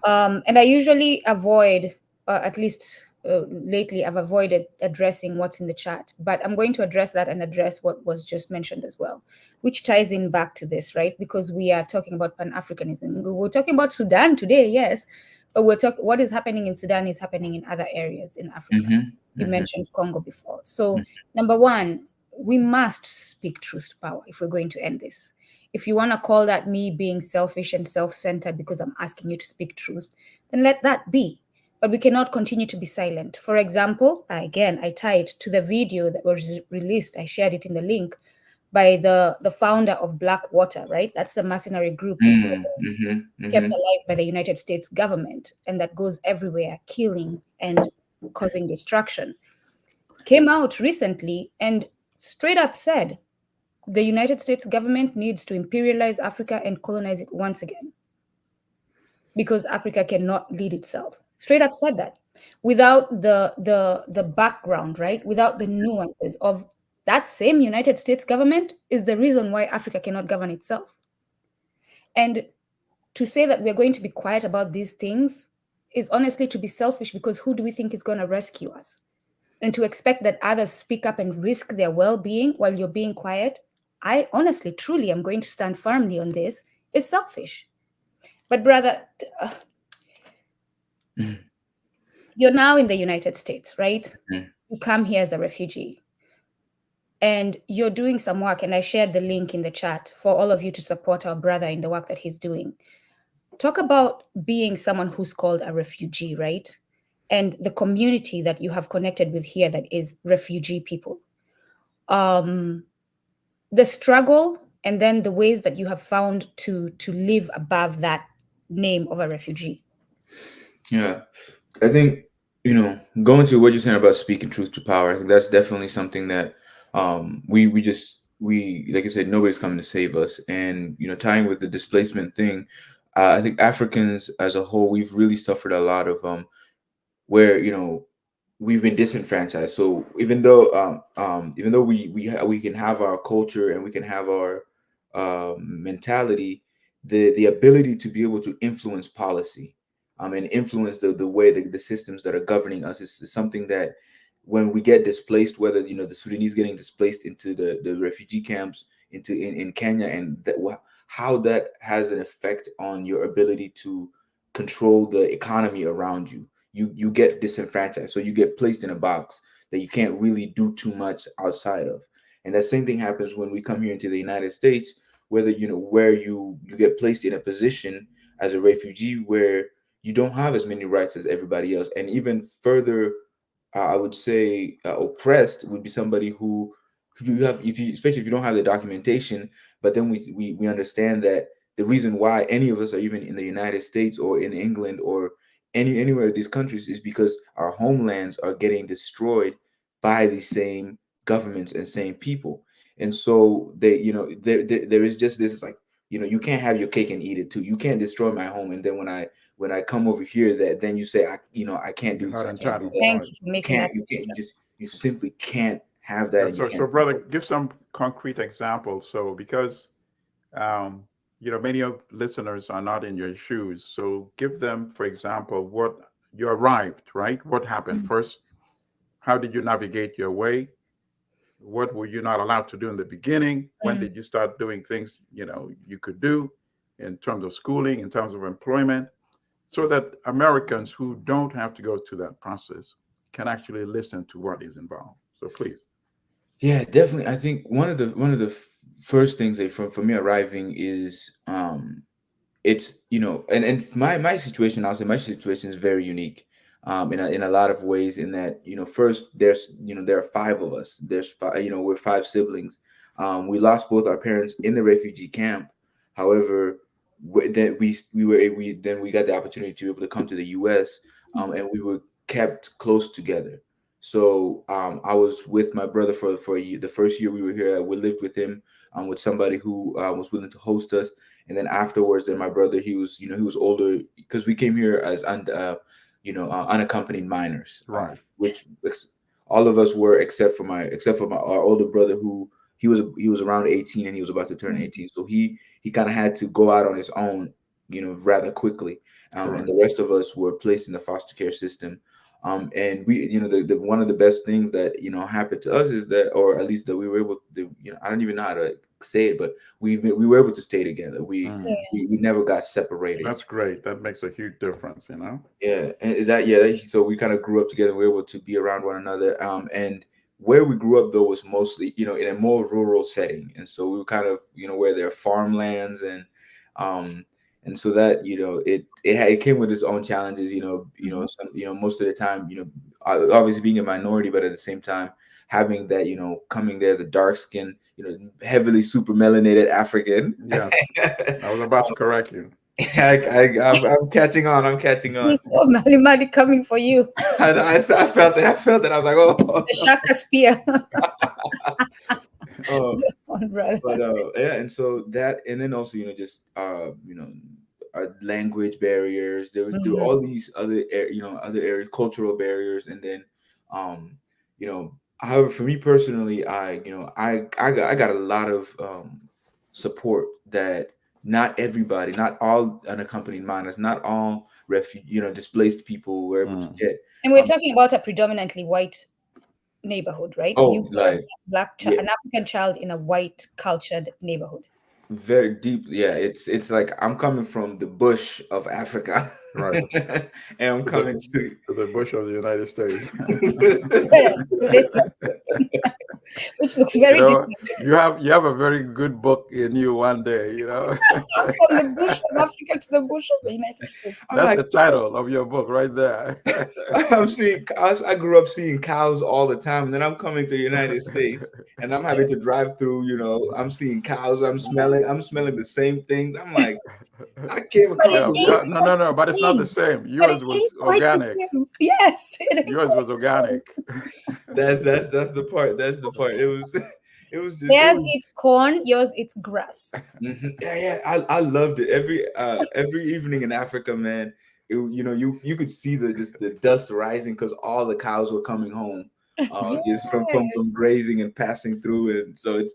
And I usually avoid, at least lately, I've avoided addressing what's in the chat, but I'm going to address that and address what was just mentioned as well, which ties in back to this, right? Because we are talking about Pan-Africanism. We're talking about Sudan today, yes, but what is happening in Sudan is happening in other areas in Africa. You mentioned Congo before. So number one, we must speak truth to power if we're going to end this. If you want to call that me being selfish and self-centered because I'm asking you to speak truth, then let that be. But we cannot continue to be silent. For example, again, I tied to the video that was released. I shared it in the link by the founder of Blackwater, right? That's the mercenary group kept alive by the United States government, and that goes everywhere, killing and causing destruction. Came out recently and straight up said, the United States government needs to imperialize Africa and colonize it once again, because Africa cannot lead itself. Straight up said that, without the background, right? Without the nuances of that same United States government is the reason why Africa cannot govern itself. And to say that we're going to be quiet about these things is honestly to be selfish, because who do we think is going to rescue us? And to expect that others speak up and risk their well-being while you're being quiet, I honestly, truly am going to stand firmly on this, is selfish. But brother, you're now in the United States, right? You come here as a refugee and you're doing some work. And I shared the link in the chat for all of you to support our brother in the work that he's doing. Talk about being someone who's called a refugee, right? And the community that you have connected with here that is refugee people. The struggle, and then the ways that you have found to live above that name of a refugee. Yeah, I think, going to what you're saying about speaking truth to power, I think that's definitely something that we like I said, nobody's coming to save us. And tying with the displacement thing, I think Africans as a whole, we've really suffered a lot of where we've been disenfranchised. So even though we can have our culture and we can have our mentality, the ability to be able to influence policy and influence the way the systems that are governing us is something that when we get displaced, whether the Sudanese getting displaced into the refugee camps in Kenya, and how that has an effect on your ability to control the economy around you. You get disenfranchised, so you get placed in a box that you can't really do too much outside of. And that same thing happens when we come here into the United States, whether where you get placed in a position as a refugee where you don't have as many rights as everybody else. And even further, I would say oppressed would be somebody who you have, especially if you don't have the documentation. But then we understand that the reason why any of us are even in the United States or in England or anywhere in these countries is because our homelands are getting destroyed by the same governments and same people. And so they, there is just this, it's like, you can't have your cake and eat it too. You can't destroy my home, and then when I come over here, that then you say I can't do You're this, not I can't do entitled. that. Thank you for making that. You simply can't have that, and you So, can't. brother, give some concrete examples. So, because many of listeners are not in your shoes. So, give them, for example, what you arrived, right? What happened first? How did you navigate your way? What were you not allowed to do in the beginning? When did you start doing things you could do in terms of schooling, in terms of employment, so that Americans who don't have to go through that process can actually listen to what is involved? So please. Yeah, definitely. I think one of the first things that for me arriving is it's and my situation, I'll say my situation is very unique in a lot of ways, in that first there's there are five of us. There's five, we're five siblings. We lost both our parents in the refugee camp. However, then we got the opportunity to be able to come to the US, and we were kept close together. So I was with my brother for a year. The first year we were here, we lived with him, with somebody who was willing to host us. And then afterwards, then my brother, he was older, because we came here as unaccompanied minors, Right. Which all of us were, except for our older brother, who he was around 18 and he was about to turn 18. So he kind of had to go out on his own, rather quickly. And the rest of us were placed in the foster care system. And we, the one of the best things that happened to us is that, or at least that we were able to, I don't even know how to say it, but we were able to stay together. We never got separated. That's great. That makes a huge difference, Yeah, and so we kind of grew up together. We were able to be around one another. And where we grew up though was mostly, in a more rural setting, and so we were kind of, where there are farmlands, and so that it came with its own challenges. Most of the time, obviously being a minority, but at the same time having that, coming there as a dark skinned, heavily super melanated African. Yes, I was about to correct you. I'm catching on. We saw Allimadi coming for you. I felt it. I was like, oh, The Shaka spear. But yeah, and so that, and then also just language barriers. There were all these other other areas, cultural barriers, and then however, for me personally, I got a lot of support that not everybody, not all unaccompanied minors, not all displaced people were able to get. And we're talking about a predominantly white neighborhood, right? Oh, You were an African child in a white cultured neighborhood. Very deep. Yeah, it's like I'm coming from the bush of Africa, right? And I'm coming to the bush of the United States. Which looks very different. You have a very good book in you one day, From the bush of Africa to the bush of the United States. That's the title of your book right there. I grew up seeing cows all the time, and then I'm coming to the United States, and I'm having to drive through, I'm seeing cows, I'm smelling the same things. I'm like, I came across no, but it's not the same. Yours was organic. Yes. Yours was organic. That's the part. That's the part. It was just, it's corn, yours it's grass. Yeah. I loved it. Every evening in Africa, man, you could see the dust rising because all the cows were coming home, just from grazing and passing through. And so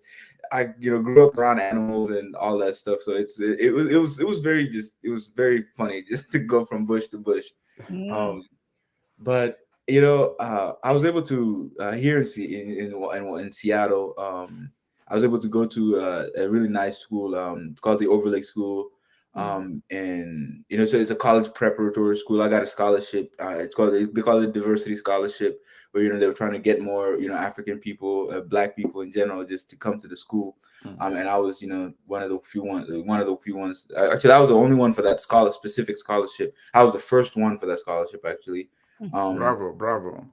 I grew up around animals and all that stuff. So it was very funny just to go from bush to bush. But I was able to here in Seattle. I was able to go to a really nice school. It's called the Overlake School, and so it's a college preparatory school. I got a scholarship. They call it diversity scholarship, where they were trying to get more African people, Black people in general, just to come to the school. And I was one of the few ones. Actually, I was the only one for that specific scholarship. I was the first one for that scholarship, actually. Bravo.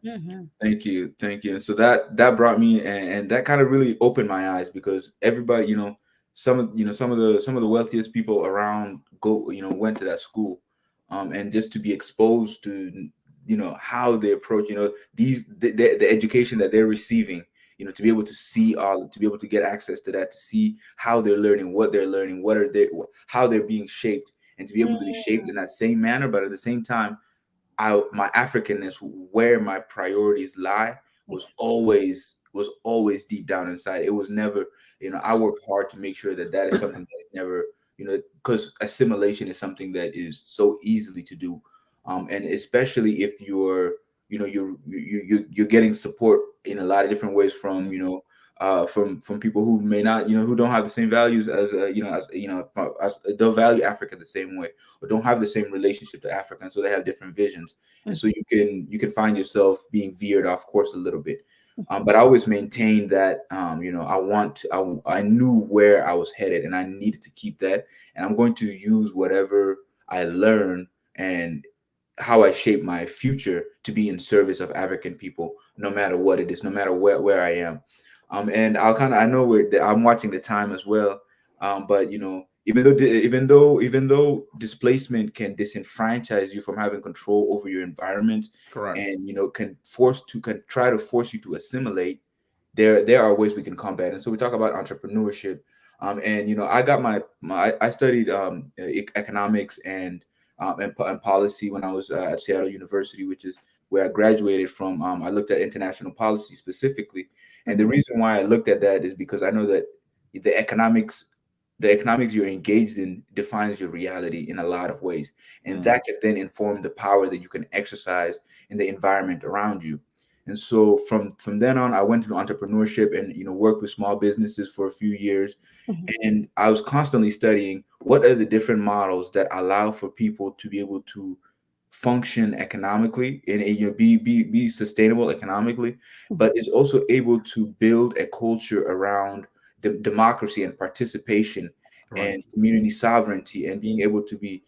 Thank you. And so that brought me, and that kind of really opened my eyes, because everybody, some of the wealthiest people around went to that school, and just to be exposed to, how they approach, the education that they're receiving, to be able to see to be able to get access to that, to see how they're learning, what they're learning, how they're being shaped, and to be able to be shaped in that same manner. But at the same time, my Africanness, where my priorities lie, was always deep down inside. It was never, I worked hard to make sure that is something that's never, because assimilation is something that is so easily to do, and especially if you're, you're getting support in a lot of different ways from, from people who may not, who don't have the same values as, as don't value Africa the same way, or don't have the same relationship to Africa, and so they have different visions, and so you can find yourself being veered off course a little bit. But I always maintained that, I knew where I was headed, and I needed to keep that, and I'm going to use whatever I learn and how I shape my future to be in service of African people, no matter what it is, no matter where I am. And I know I'm watching the time as well. But even though displacement can disenfranchise you from having control over your environment, Correct. and can try to force you to assimilate, there are ways we can combat. And so we talk about entrepreneurship. And I studied economics and policy when I was at Seattle University, which is where I graduated from. I looked at international policy specifically, and the reason why I looked at that is because I know that the economics you're engaged in defines your reality in a lot of ways, and that can then inform the power that you can exercise in the environment around you. And so from then on, I went into entrepreneurship and worked with small businesses for a few years. And I was constantly studying what are the different models that allow for people to be able to function economically and be sustainable economically, but is also able to build a culture around democracy and participation, Right. and community sovereignty, and being able to be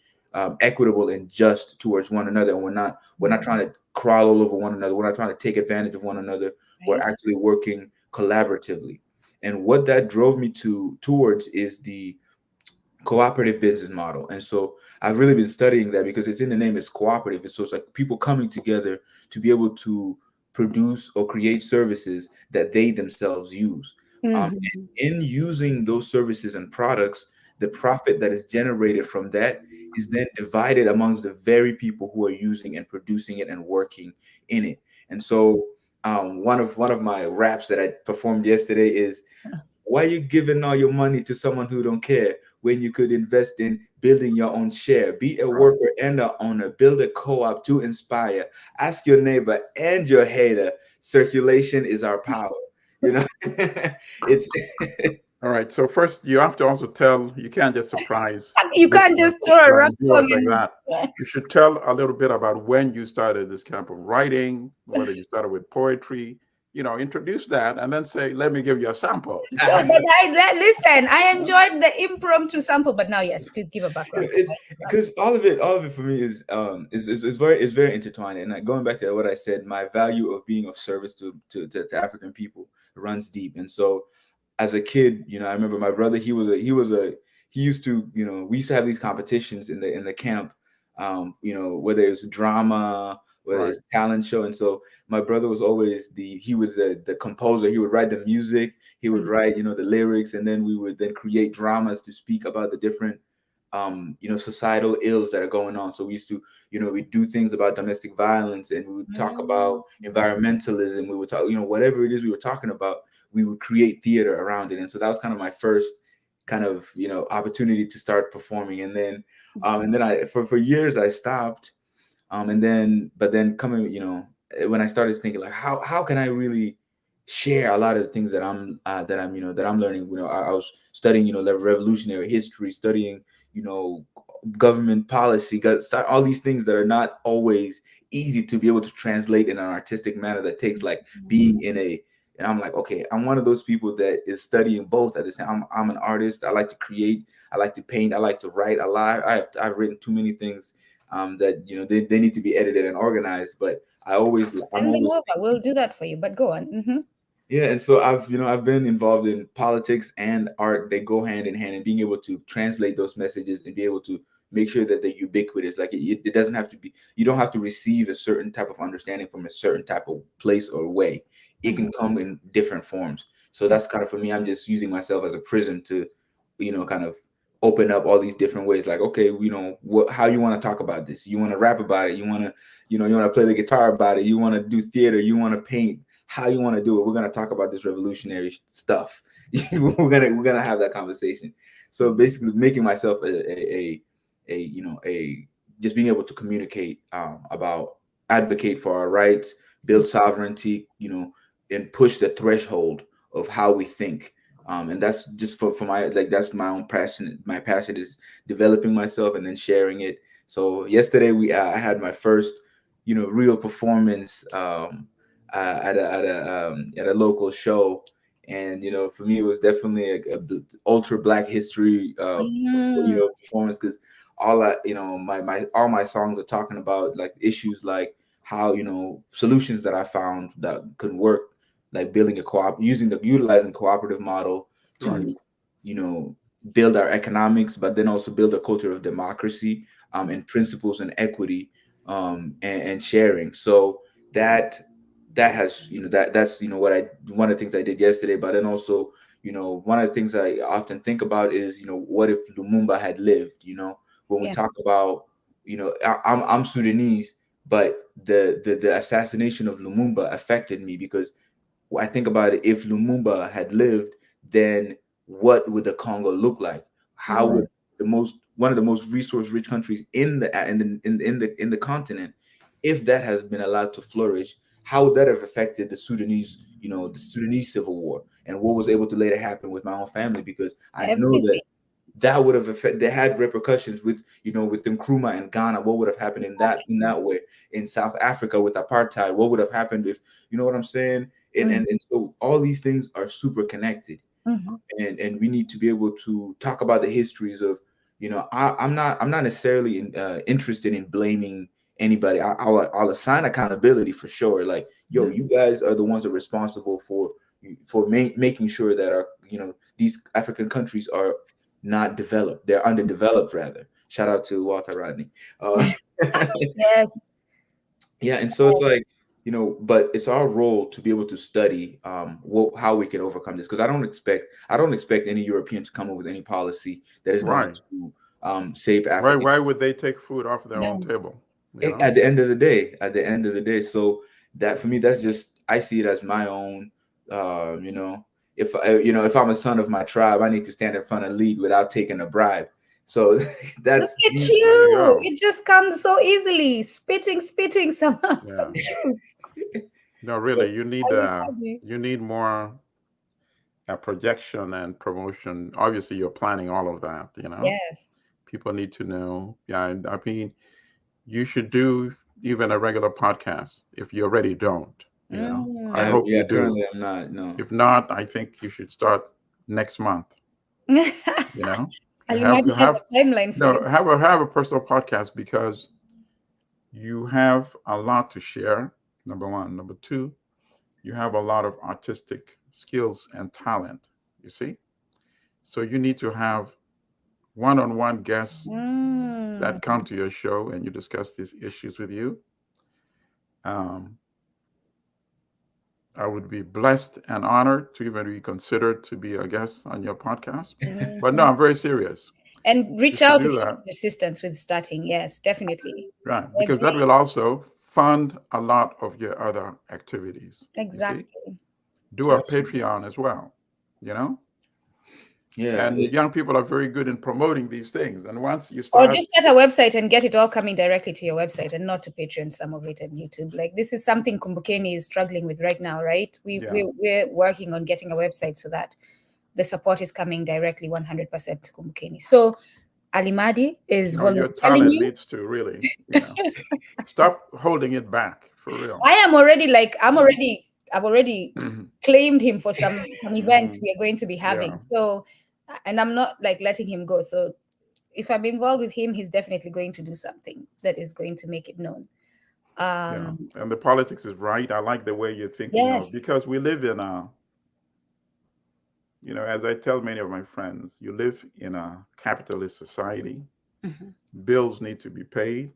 equitable and just towards one another. And we're not trying to crawl all over one another. We're not trying to take advantage of one another. We're actually working collaboratively. And what that drove me towards is the cooperative business model. And so I've really been studying that because it's in the name, it's cooperative. And so it's like people coming together to be able to produce or create services that they themselves use. And in using those services and products, the profit that is generated from that is then divided amongst the very people who are using and producing it and working in it. And so one of my raps that I performed yesterday is, why are you giving all your money to someone who don't care when you could invest in building your own share? Be a worker and an owner. Build a co-op to inspire. Ask your neighbor and your hater. Circulation is our power. It's All right. So first, you have to also tell. You can't just surprise. You can't just throw a rock like song that. You should tell a little bit about when you started this camp of writing, whether you started with poetry. Introduce that, and then say, "Let me give you a sample." No, but listen, I enjoyed the impromptu sample, but now, yes, please give a background. Because all of it for me is very intertwined. And like, going back to what I said, my value of being of service to African people runs deep. And so, as a kid, I remember my brother. He used to, we used to have these competitions in the camp. Whether it was drama, whether it's talent show. And so my brother was always the composer. He would write the music, he would write, the lyrics, and then we would then create dramas to speak about the different, societal ills that are going on. So we used to, we do things about domestic violence, and we would talk about environmentalism. We would talk, whatever it is we were talking about, we would create theater around it. And so that was kind of my first kind of, opportunity to start performing. And then I, for years I stopped. But then coming, when I started thinking like, how can I really share a lot of the things that I'm learning. I was studying, revolutionary history, studying, government policy, all these things that are not always easy to be able to translate in an artistic manner, that takes like being in a. And I'm like, okay, I'm one of those people that is studying both at the same. I'm an artist. I like to create. I like to paint. I like to write a lot. I've written too many things that they need to be edited and organized. But we'll do that for you. But go on. Yeah, and so I've been involved in politics and art. They go hand in hand, and being able to translate those messages and be able to make sure that they're ubiquitous. Like it doesn't have to be, you don't have to receive a certain type of understanding from a certain type of place or way. It can come in different forms. So that's kind of, for me, I'm just using myself as a prism to, kind of open up all these different ways. Like, okay, how you want to talk about this? You want to rap about it? You want to, you want to play the guitar about it? You want to do theater? You want to paint? How you want to do it? We're going to talk about this revolutionary stuff. we're gonna have that conversation. So basically, making myself a just being able to communicate about, advocate for our rights, build sovereignty, and push the threshold of how we think. And that's just for my, like, that's my own passion. My passion is developing myself and then sharing it. So yesterday I had my first, real performance at a local show. And for me, it was definitely a ultra Black history performance, because all all my songs are talking about like issues like how solutions that I found that could work, like building utilizing cooperative model to Right. Build our economics, but then also build a culture of democracy and principles and equity and sharing. So that has that's one of the things I did yesterday. But then also one of the things I often think about is what if Lumumba had lived. When we talk about I'm Sudanese, but the assassination of Lumumba affected me, because I think about it, if Lumumba had lived, then what would the Congo look like? How would one of the most resource rich countries in the continent, if that has been allowed to flourish, how would that have affected the Sudanese civil war, and what was able to later happen with my own family? Because I know that would have they had repercussions with with Nkrumah and Ghana. What would have happened in that way? In South Africa with apartheid, what would have happened if, what I'm saying? And so all these things are super connected. And we need to be able to talk about the histories of, I'm not necessarily interested in blaming anybody. I'll assign accountability for sure. Like, you guys are the ones that are responsible for making sure that our these African countries are not developed. They're underdeveloped, rather. Shout out to Walter Rodney. Yes. Yeah, and so it's like, but it's our role to be able to study how we can overcome this, because I don't expect any European to come up with any policy that is going to save Africa. Why would they take food off their own table? At the end of the day. So that, for me, that's just, I see it as my own. If I'm a son of my tribe, I need to stand in front and lead without taking a bribe. So that's, look at you. It just comes so easily. Spitting some truth. No, really, you need more projection and promotion. Obviously, you're planning all of that. Yes. People need to know. Yeah, I mean, you should do even a regular podcast if you already don't. I hope you do. Currently I'm not. No. If not, I think you should start next month. Allimadi has a timeline for you. Have a personal podcast, because you have a lot to share. Number one. Number two, you have a lot of artistic skills and talent. You see, so you need to have one-on-one guests that come to your show and you discuss these issues with you. I would be blessed and honored to even be considered to be a guest on your podcast. But no, I'm very serious. And reach out if you need assistance with starting. Yes, definitely. Right, because that will also fund a lot of your other activities. Exactly. Do a Patreon as well, Yeah, and young people are very good in promoting these things. And once you start, or just start a website and get it all coming directly to your website and not to Patreon, some of it, and YouTube. Like, this is something Kumbukeni is struggling with right now, right? We're working on getting a website so that the support is coming directly 100% to Kumbukeni. So Allimadi is your talent needs to really stop holding it back, for real. I've already claimed him for some events we are going to be having. Yeah. So, and I'm not like letting him go. So if I'm involved with him, he's definitely going to do something that is going to make it known. And the politics is right. I like the way you're thinking. Yes. Because we live in as I tell many of my friends, you live in a capitalist society. Bills need to be paid.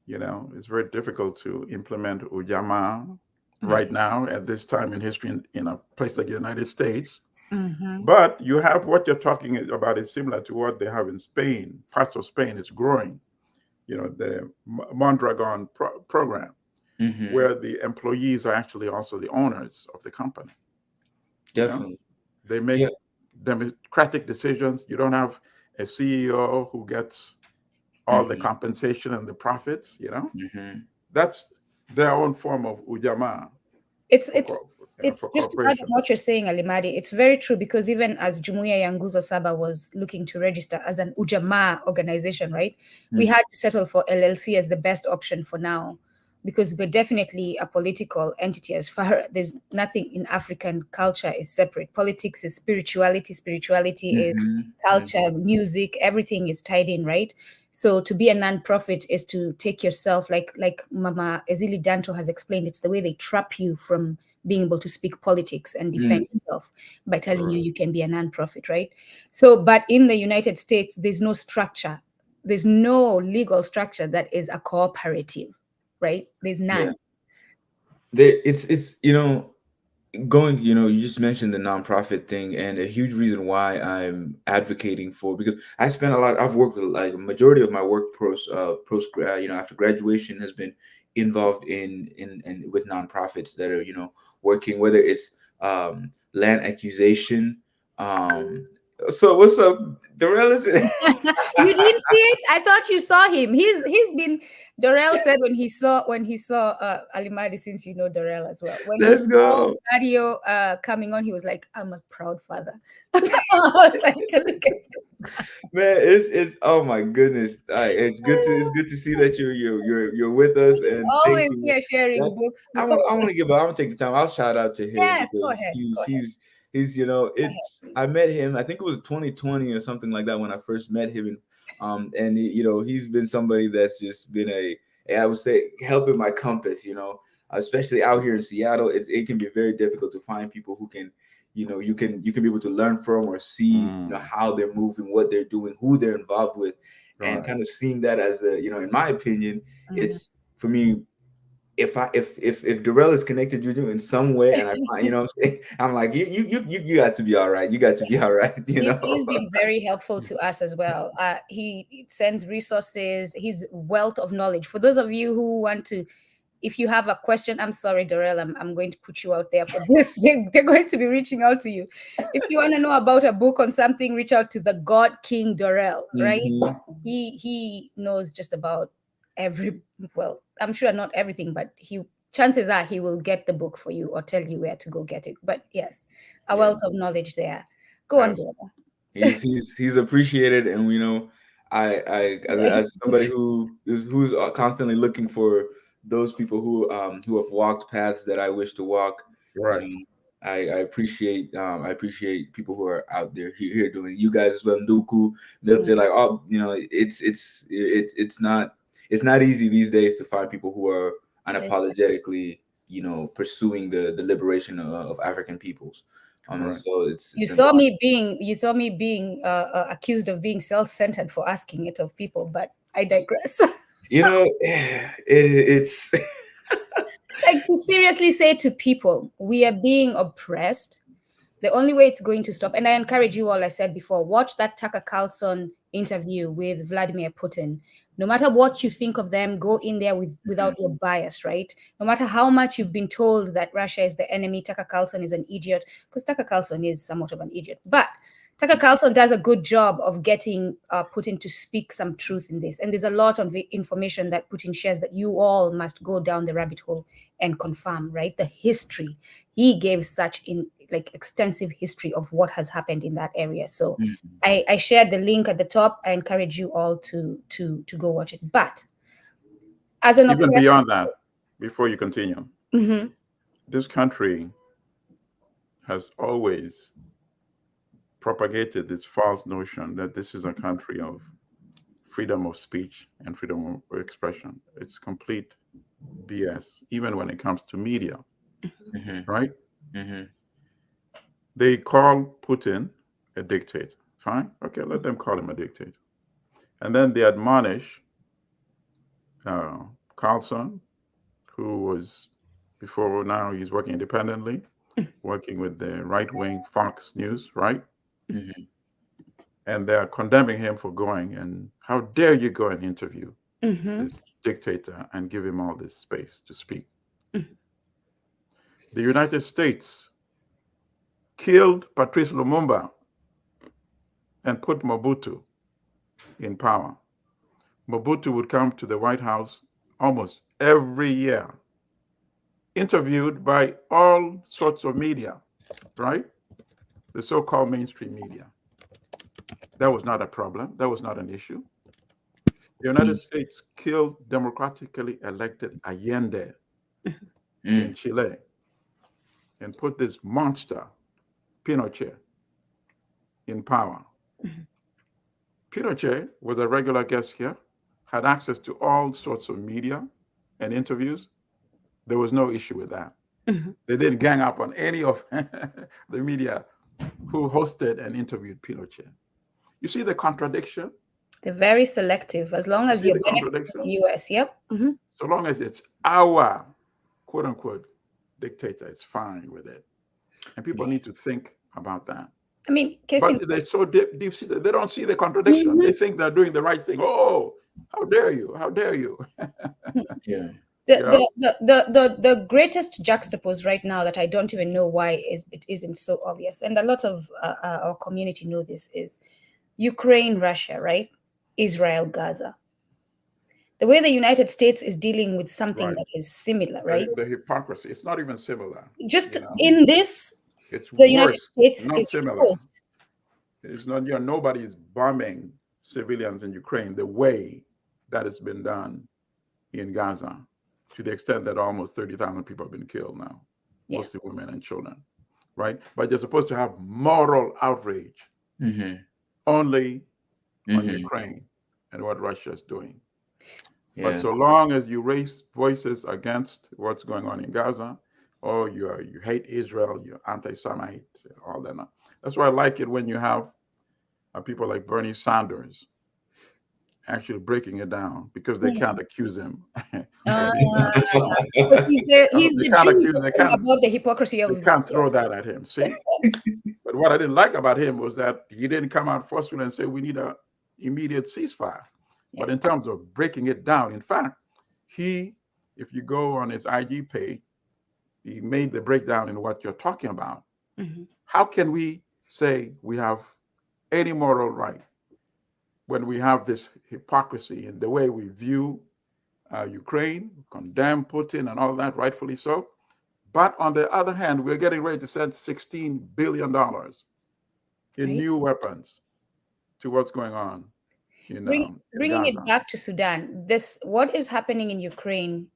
You know, it's very difficult to implement ujamaa right now at this time in history in a place like the United States. But you have what you're talking about is similar to what they have in Spain. Parts of Spain is growing. You know, the Mondragon program, where the employees are actually also the owners of the company. Definitely. You know? They make democratic decisions. You don't have a CEO who gets all the compensation and the profits, you know? That's their own form of ujamaa. It's just to add on what you're saying, Allimadi. It's very true, because even as Jumuiya ya Nguzo Saba was looking to register as an ujamaa organization, right? We had to settle for LLC as the best option for now, because we're definitely a political entity. As far there's nothing in African culture is separate. Politics is spirituality. Spirituality is culture, music. Everything is tied in, right? So to be a non-profit is to take yourself, like Mama Ezili Danto has explained, it's the way they trap you from being able to speak politics and defend yourself by telling you can be a non-profit, right? So, but in the United States, there's no structure. There's no legal structure that is a cooperative, right? There's none. It's going, you just mentioned the nonprofit thing, and a huge reason why I'm advocating for, because I've worked with, like, a majority of my work after graduation has been involved in with nonprofits that are, working, whether it's land accusation. So what's up, Darrell? You didn't see it? I thought you saw him. He's been. Dorel said when he saw Allimadi, since you know Dorel as well, when he saw Latio coming on, he was like, "I'm a proud father." I was like, "Look at this man, it's oh my goodness, it's good to see that you're with us, and always here sharing books. I want to take the time. I'll shout out to him. Yes, go because ahead. he's I met him, I think it was 2020 or something like that when I first met him, and he's been somebody that's just been I would say, helping my compass, especially out here in Seattle. It can be very difficult to find people who can, you can be able to learn from or see how they're moving, what they're doing, who they're involved with, and kind of seeing that as in my opinion, it's, for me, if Darrell is connected to you in some way, and I find, I'm like, you got to be all right. You got to be all right. He's been very helpful to us as well. He sends resources, his wealth of knowledge. For those of you who want to, if you have a question, I'm sorry, Darrell, I'm going to put you out there for this. They're going to be reaching out to you. If you want to know about a book on something, reach out to the God King Darrell, right? He knows just about well, I'm sure not everything, but chances are he will get the book for you or tell you where to go get it. But yes, a wealth of knowledge there. Go on, brother. He's appreciated, and I as somebody who's constantly looking for those people who have walked paths that I wish to walk. Right. I appreciate people who are out there here doing, you guys as well. Nduku, they'll say like, oh, it's not easy these days to find people who are unapologetically pursuing the liberation of African peoples. Right. So you saw me being accused of being self-centered for asking it of people, but I digress. It's like, to seriously say to people, we are being oppressed. The only way it's going to stop, and I encourage you all, I said before, watch that Tucker Carlson interview with Vladimir Putin. No matter what you think of them, go in there without your bias, right? No matter how much you've been told that Russia is the enemy, Tucker Carlson is an idiot, because Tucker Carlson is somewhat of an idiot. But Tucker Carlson does a good job of getting Putin to speak some truth in this. And there's a lot of information that Putin shares that you all must go down the rabbit hole and confirm, right? The history. He gave such extensive history of what has happened in that area. So I shared the link at the top. I encourage you all to go watch it. But as an even beyond that, before you continue, this country has always propagated this false notion that this is a country of freedom of speech and freedom of expression. It's complete BS, even when it comes to media, right? They call Putin a dictator. Fine. Okay, let them call him a dictator. And then they admonish Carlson, who was before now he's working independently, working with the right-wing Fox News, right? Mm-hmm. And they're condemning him for going. And how dare you go and interview Mm-hmm. this dictator and give him all this space to speak? Mm-hmm. The United States killed Patrice Lumumba and put Mobutu in power. Mobutu would come to the White House almost every year, interviewed by all sorts of media, right? The so-called mainstream media. That was not a problem. That was not an issue. The United States killed democratically elected Allende in Chile and put this monster, Pinochet, in power. Pinochet was a regular guest here, had access to all sorts of media and interviews. There was no issue with that. They didn't gang up on any of the media who hosted and interviewed Pinochet. You see the contradiction? They're very selective. As long as you're benefiting the US, yep. So long as it's our quote unquote dictator, it's fine with it. And people need to think about that. I mean, but they're so deep, they don't see the contradiction. They think they're doing the right thing. Oh, how dare you? How dare you? Yeah. The greatest juxtapose right now that I don't even know why it isn't so obvious, and a lot of our community know this, is Ukraine, Russia, right? Israel, Gaza. The way the United States is dealing with something that is similar, right? The hypocrisy. It's not even similar. Just in this, it's the United States not is similar. exposed. It's not, nobody's bombing civilians in Ukraine the way that it's been done in Gaza, to the extent that almost 30,000 people have been killed now, mostly women and children, right? But you're supposed to have moral outrage only on Ukraine and what Russia is doing. Yeah. But so long as you raise voices against what's going on in Gaza, or you hate Israel, you're anti-Semite, all that. That's why I like it when you have people like Bernie Sanders actually breaking it down, because they can't accuse him. Because he's the Jews above the hypocrisy of. They can't throw that at him. See, but what I didn't like about him was that he didn't come out forcefully and say we need an immediate ceasefire. But in terms of breaking it down, in fact, if you go on his IG page, he made the breakdown in what you're talking about. How can we say we have any moral right when we have this hypocrisy in the way we view Ukraine, condemn Putin and all that, rightfully so? But on the other hand, we're getting ready to send $16 billion in new weapons to what's going on. Bringing it back to Sudan, what is happening in Ukraine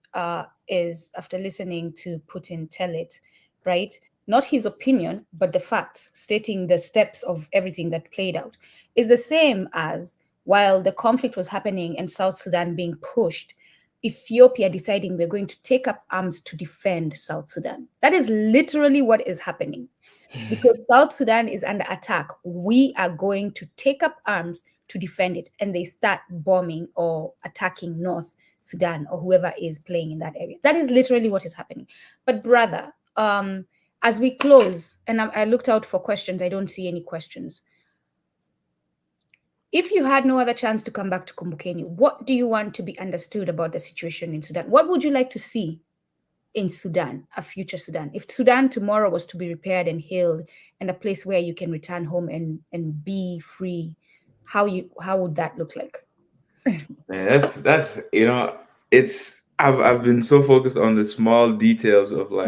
is, after listening to Putin tell it, right? Not his opinion, but the facts, stating the steps of everything that played out, is the same as while the conflict was happening and South Sudan being pushed, Ethiopia deciding we're going to take up arms to defend South Sudan. That is literally what is happening. Because South Sudan is under attack, we are going to take up arms to defend it, and they start bombing or attacking North Sudan or whoever is playing in that area. That is literally what is happening. But brother, as we close, and I looked out for questions, I don't see any questions. If you had no other chance to come back to Kumbukeni, what do you want to be understood about the situation in Sudan? What would you like to see in Sudan, a future Sudan? If Sudan tomorrow was to be repaired and healed and a place where you can return home and be free, how would that look like? Man, that's it's I've been so focused on the small details of what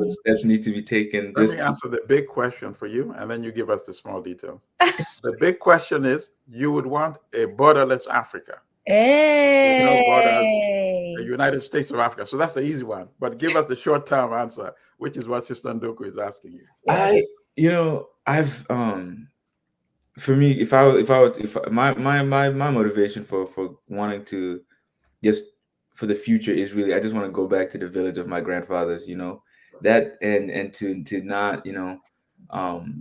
steps need to be taken. Let me answer the big question for you, and then you give us the small details. The big question is, you would want a borderless Africa. Hey. No borders, the United States of Africa. So that's the easy one. But give us the short-term answer, which is what Sister Nduku is asking you. I've for me, if my motivation for wanting to just for the future is really, I just want to go back to the village of my grandfathers, that and to not,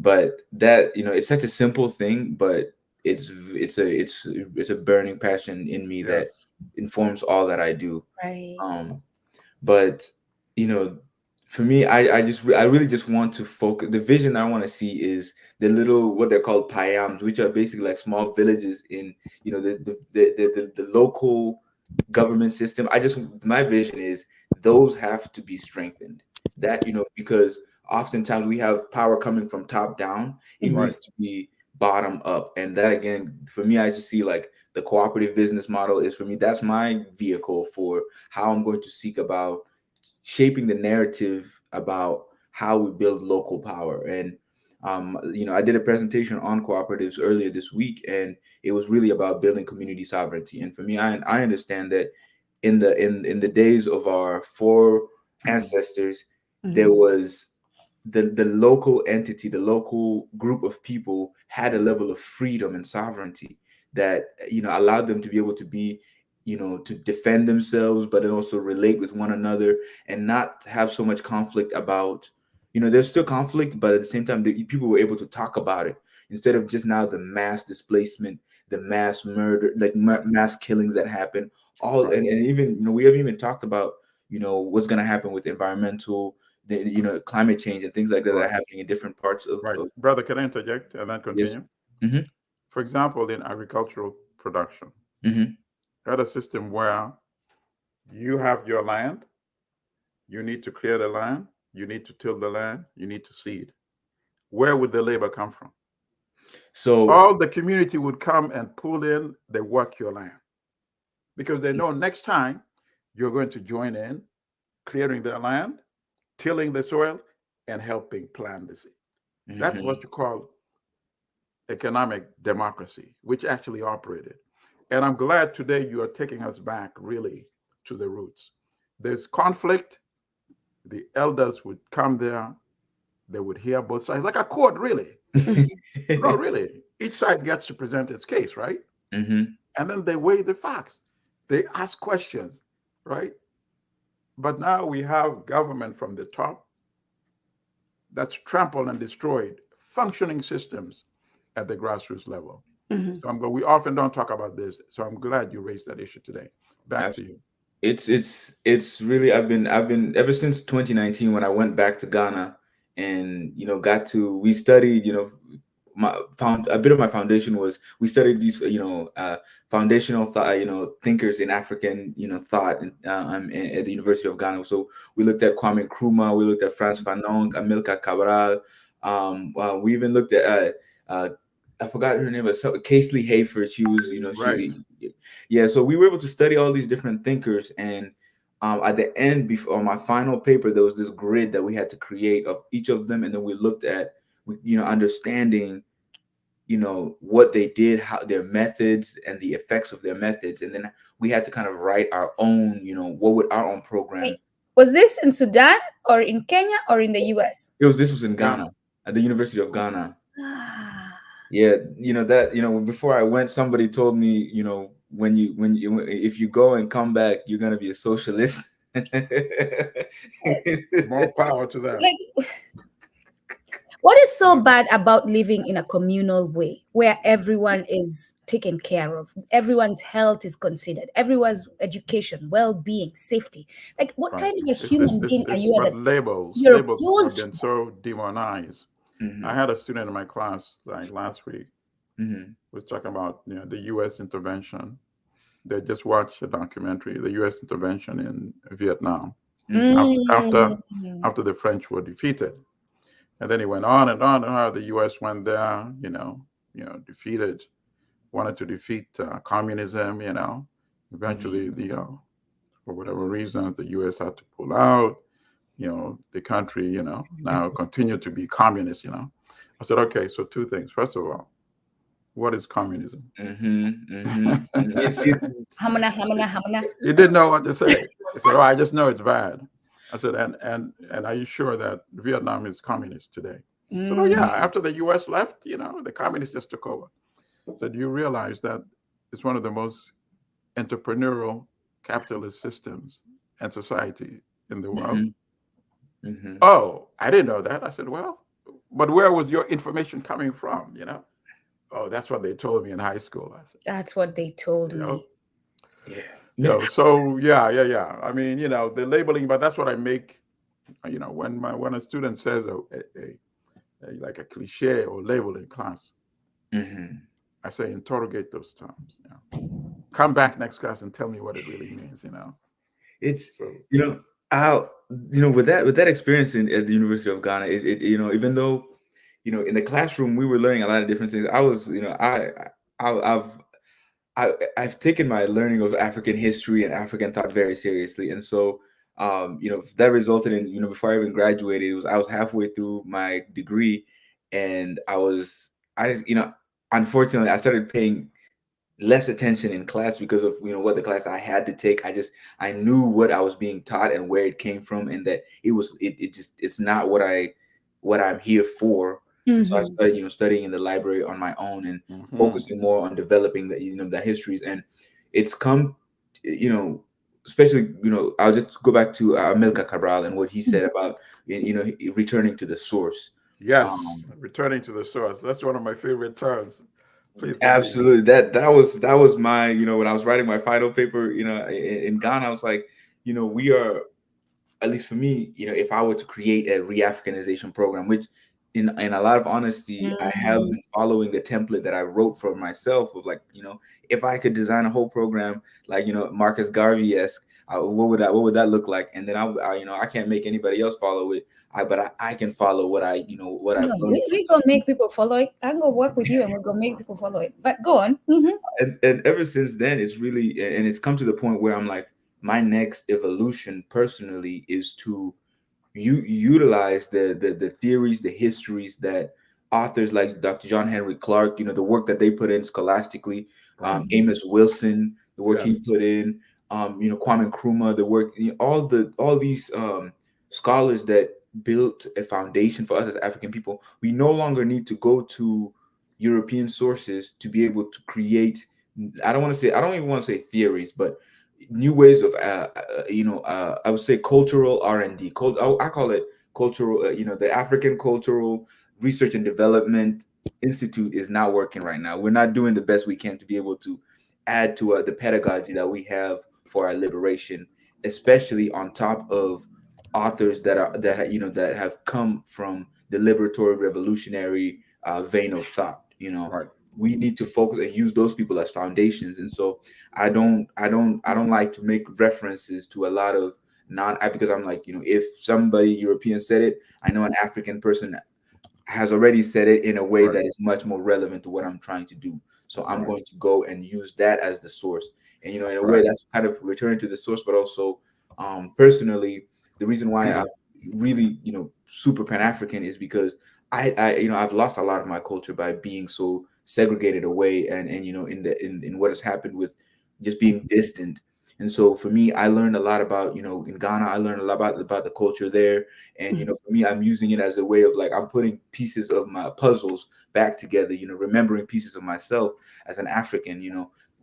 but that, it's such a simple thing, but it's a burning passion in me that Yes. informs all that I do. Right. But you know, for me, I really just want to focus. The vision I want to see is the little, what they're called payams, which are basically like small villages in, you know, the local government system. My vision is those have to be strengthened. That, you know, because oftentimes we have power coming from top down. It Right. needs to be bottom up. And that, again, for me, I just see like the cooperative business model is, for me, that's my vehicle for how I'm going to seek about shaping the narrative about how we build local power. And you know, I did a presentation on cooperatives earlier this week, and it was really about building community sovereignty. And for me, I understand that in the days of our four ancestors, there was the local entity, the local group of people had a level of freedom and sovereignty that, you know, allowed them to be able to be, you know, to defend themselves, but then also relate with one another and not have so much conflict about, you know, there's still conflict, but at the same time, people were able to talk about it instead of just now the mass displacement, the mass murder, like mass killings that happen. Right. And even, you know, we haven't even talked about, you know, what's going to happen with environmental, you know, climate change and things like that that are Right. happening in different parts of. Right. Brother, can I interject and then Yes. continue? Mm-hmm. For example, in agricultural production, Mm-hmm. you had a system where you have your land, you need to clear the land, you need to till the land, you need to seed. Where would the labor come from? So All the community would come and pull in, they work your land because they know next time you're going to join in clearing their land, tilling the soil, and helping plant the seed. That's mm-hmm. what you call economic democracy, which actually operated. And I'm glad today you are taking us back really to the roots. There's conflict. The elders would come there. They would hear both sides, like a court, really. No, really. Each side gets to present its case, right? Mm-hmm. And then they weigh the facts. They ask questions, right? But now we have government from the top that's trampled and destroyed functioning systems at the grassroots level. So we often don't talk about this. So I'm glad you raised that issue today. Back to you. It's really, I've been ever since 2019 when I went back to Ghana and, you know, we studied, you know, a bit of my foundation was we studied these, you know, foundational thought, you know, thinkers in African, you know, thought at the University of Ghana. So we looked at Kwame Nkrumah, we looked at Frantz Fanon, Amilcar Cabral. We even looked at I forgot her name, but Casely Hayford. She was, you know, Right. yeah. So we were able to study all these different thinkers, and at the end, before my final paper, there was this grid that we had to create of each of them, and then we looked at, you know, understanding, you know, what they did, how their methods and the effects of their methods, and then we had to kind of write our own, you know, what would our own program. Wait, was this in Sudan or in Kenya or in the US? This was in Ghana, Ghana. at the University of Ghana. Yeah, you know that, you know, before I went, somebody told me, you know, if you go and come back, you're gonna be a socialist. More power to them. Like, what is so bad about living in a communal way where everyone is taken care of, everyone's health is considered, everyone's education, well-being, safety? Like, what kind of a human being are you? But labels you're have opposed been so demonized. I had a student in my class like last week was talking about, you know, the U.S. intervention. They just watched a documentary, the U.S. intervention in Vietnam after the French were defeated, and then he went on and on and how the U.S. went there, defeated, wanted to defeat communism, eventually for whatever reasons the U.S. had to pull out. The country, now continued to be communist. I said, okay, so two things. First of all, what is communism? Hamana, hamana, hamana. He didn't know what to say. He said, "Oh, I just know it's bad." I said, "And are you sure that Vietnam is communist today?" He said, "Oh yeah. After the U.S. left, the communists just took over." I said, "Do you realize that it's one of the most entrepreneurial capitalist systems and society in the world?" Oh, I didn't know that. I said, "Well, but where was your information coming from? Oh, that's what they told me in high school. I said, That's what they told you know, me. Yeah. so yeah. I mean, the labeling, but that's what I make. When a student says like a cliche or label in class, Hmm. I say interrogate those terms. Come back next class and tell me what it really means. It's, So you know, I'll, with that experience at the University of Ghana, even though, in the classroom we were learning a lot of different things. I was, I've I've taken my learning of African history and African thought very seriously, and so that resulted in, before I even graduated, I was halfway through my degree, and unfortunately I started paying less attention in class because of what the class I had to take. I knew what I was being taught and where it came from, and that it's not what I'm here for. And so I Mm-hmm. started studying in the library on my own and mhm. focusing more on developing the histories. And it's come, you know especially, I'll just go back to Amilcar Cabral and what he said about returning to the source. Yes, um returning to the source. That's one of my favorite terms. Please continue. Absolutely. That was my, when I was writing my final paper, in Ghana, I was like, we are, at least for me, if I were to create a re-Africanization program, which in a lot of honesty, I have Mm-hmm. been following the template that I wrote for myself of, like, if I could design a whole program like, Marcus Garvey-esque, what would that look like? And then I can't make anybody else follow it. But I can follow what I've No, learned from we gonna make people follow it. I'm gonna work with you and we're gonna make people follow it. But go on. Mm-hmm. and ever since then, it's really, and it's come to the point where I'm like, my next evolution personally is to utilize the theories, the histories that authors like Dr. John Henry Clark, the work that they put in scholastically, Right. Amos Wilson, the work he Yes. put in, Kwame Nkrumah, the work, all these scholars that built a foundation for us as African people. We no longer need to go to European sources to be able to create. I don't even want to say theories, but new ways of I would say cultural R&D. I call it cultural, the African Cultural Research and Development Institute is not working right now. We're not doing the best we can to be able to add to the pedagogy that we have for our liberation, especially on top of authors that have come from the liberatory revolutionary vein of thought. Right. We need to focus and use those people as foundations. And so I don't like to make references to a lot of because I'm like, if somebody European said it, I know an African person has already said it in a way Right. that is much more relevant to what I'm trying to do. So I'm Right. going to go and use that as the source. And in a way, Right. that's kind of returning to the source, but also personally, the reason why I'm really, super Pan-African is because I've lost a lot of my culture by being so segregated away, and in what has happened with just being distant. And so for me, I learned a lot about, in Ghana, I learned a lot about the culture there. And for me, I'm using it as a way of, like, I'm putting pieces of my puzzles back together, remembering pieces of myself as an African.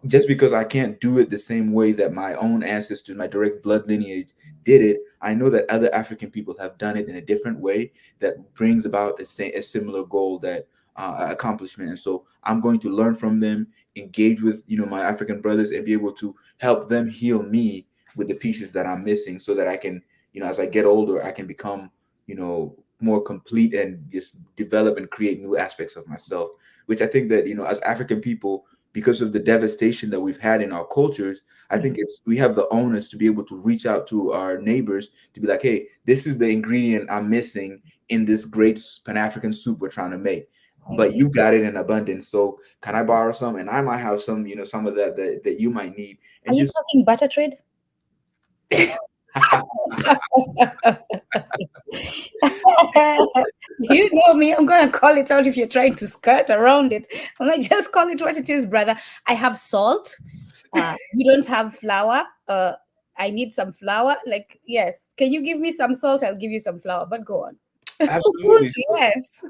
Just because I can't do it the same way that my own ancestors, my direct blood lineage did it, I know that other African people have done it in a different way that brings about a similar goal, that accomplishment. And so I'm going to learn from them, engage with my African brothers, and be able to help them heal me with the pieces that I'm missing, so that I can, as I get older, I can become, more complete and just develop and create new aspects of myself. Which I think that, as African people, because of the devastation that we've had in our cultures, I think we have the onus to be able to reach out to our neighbors to be like, hey, this is the ingredient I'm missing in this great Pan-African soup we're trying to make, but you got it in abundance. So can I borrow some? And I might have some, some of that you might need. Are And you just talking butter trade? You know me, I'm gonna call it out if you're trying to skirt around it. I'm gonna just call it what it is, brother. I have salt. You don't have flour. I need some flour. Like, yes, can you give me some salt? I'll give you some flour. But go on. absolutely. Yes,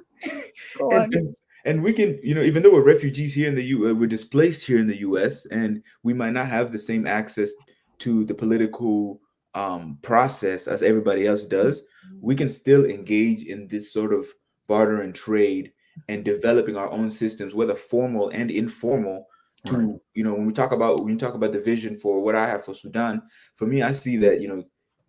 go and, on. and and we can, even though we're refugees here in the we're displaced here in the US, and we might not have the same access to the political process as everybody else does, we can still engage in this sort of barter and trade, and developing our own systems, whether formal and informal, to Right. when we talk about the vision for what I have for Sudan. For me, I see that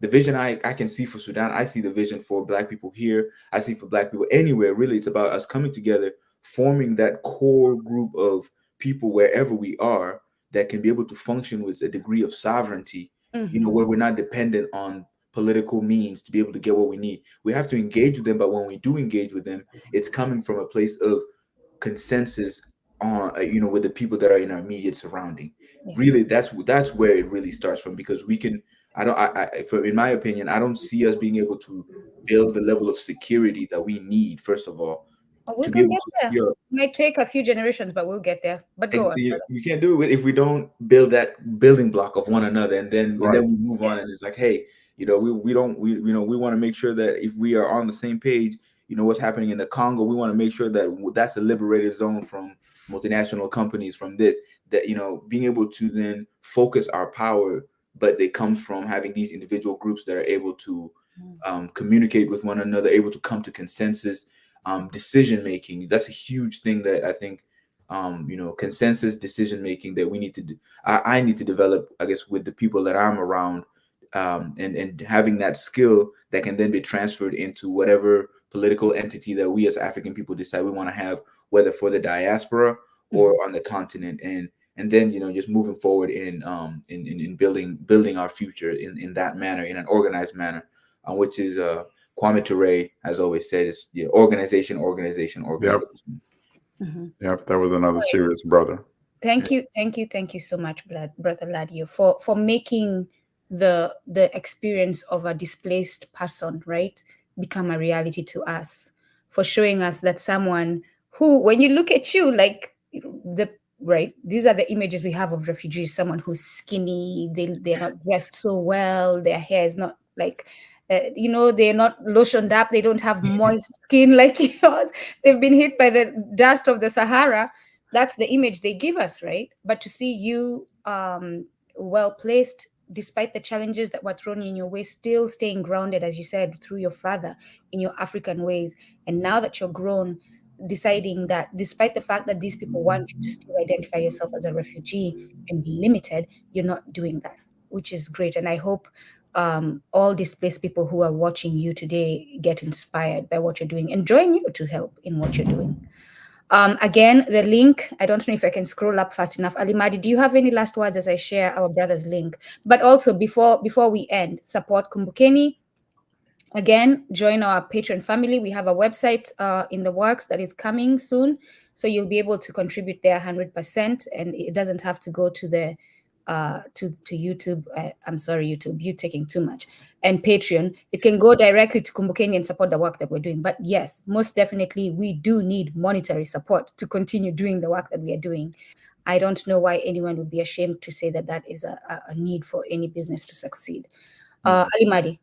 the vision I can see for Sudan, I see the vision for Black people here, I see for Black people anywhere. Really, it's about us coming together, forming that core group of people wherever we are, that can be able to function with a degree of sovereignty, where we're not dependent on political means to be able to get what we need. We have to engage with them, but when we do engage with them, it's coming from a place of consensus on with the people that are in our immediate surrounding. Yeah. Really, that's where it really starts from, because we can in my opinion, I don't see us being able to build the level of security that we need, first of all, Oh, we're to be gonna able get to there. secure. Might take a few generations, but we'll get there. But go on. We can't do it if we don't build that building block of one another, and then Right. we move on, and it's like, hey, we don't we want to make sure that if we are on the same page, what's happening in the Congo, we want to make sure that that's a liberated zone from multinational companies, from this, that being able to then focus our power, but it comes from having these individual groups that are able to communicate with one another, able to come to consensus. Decision making, that's a huge thing that I think consensus decision making that we need to do. I need to develop, I guess, with the people that I'm around, and having that skill that can then be transferred into whatever political entity that we as African people decide we want to have, whether for the diaspora or on the continent, and then just moving forward in building our future in that manner, in an organized manner, which is Kwame Ture has always said, is organization. Yep. Yep. That was another serious brother. Thank you so much, Brother Latio, for making the experience of a displaced person, right, become a reality to us, for showing us that someone who, when you look at you, like these are the images we have of refugees, someone who's skinny, they're not dressed so well, their hair is not like they're not lotioned up, they don't have moist skin like yours, they've been hit by the dust of the Sahara. That's the image they give us, right? But to see you well placed, despite the challenges that were thrown in your way, still staying grounded, as you said, through your father, in your African ways, and now that you're grown, deciding that despite the fact that these people want you to still identify yourself as a refugee and be limited, you're not doing that, which is great. And I hope all displaced people who are watching you today get inspired by what you're doing and join you to help in what you're doing. Again, the link, I don't know if I can scroll up fast enough. Allimadi, do you have any last words as I share our brother's link? But also, before we end, support Kumbukeni. Again, join our Patreon family. We have a website in the works that is coming soon. So you'll be able to contribute there 100%. And it doesn't have to go to the to YouTube. I'm sorry, YouTube, you taking too much. And Patreon, it can go directly to Kumbukeni and support the work that we're doing. But yes, most definitely, we do need monetary support to continue doing the work that we are doing. I don't know why anyone would be ashamed to say that that is a need for any business to succeed. Allimadi.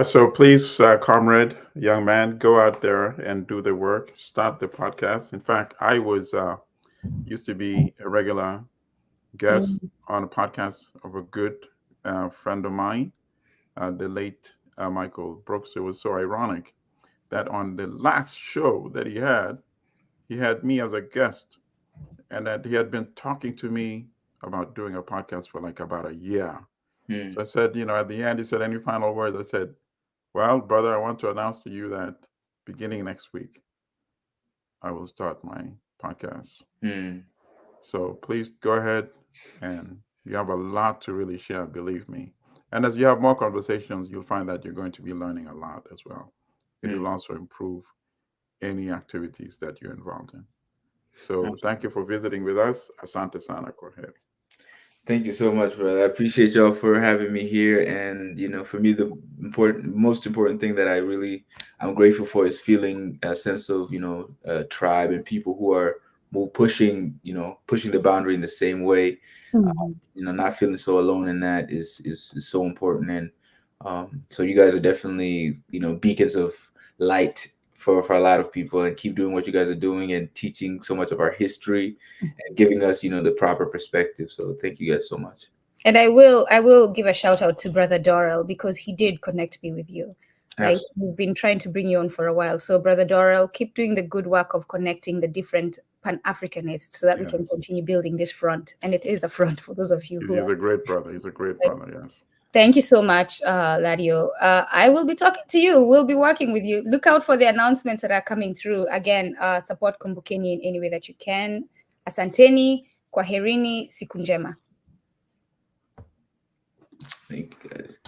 So please, comrade, young man, go out there and do the work. Start the podcast. In fact, I was used to be a regular guest on a podcast of a good friend of mine, the late Michael Brooks. It was so ironic that on the last show that he had me as a guest, and that he had been talking to me about doing a podcast for like about a year. So I said, at the end, he said, any final words? I said, well, brother, I want to announce to you that beginning next week, I will start my podcast. So please go ahead, and you have a lot to really share, believe me. And as you have more conversations, you'll find that you're going to be learning a lot as well. It will also improve any activities that you're involved in. So thank you for visiting with us. Asante sana Corheri. Thank you so much, brother. I appreciate y'all for having me here. And for me, the most important thing that I'm grateful for is feeling a sense of tribe and people who are pushing the boundary in the same way. Not feeling so alone in that is so important. And so you guys are definitely beacons of light for a lot of people, and keep doing what you guys are doing and teaching so much of our history and giving us the proper perspective. So thank you guys so much. And I will give a shout out to Brother Dorrell, because he did connect me with you. right? Absolutely. We've been trying to bring you on for a while. So, Brother Dorrell, keep doing the good work of connecting the different Pan-Africanists so that we can continue building this front. And it is a front for those of you who He's a great brother. He's a great brother, yes. Thank you so much, Latio. I will be talking to you. We'll be working with you. Look out for the announcements that are coming through. Again, support Kumbukeni in any way that you can. Asanteni, kwaherini, siku njema. Thank you, guys.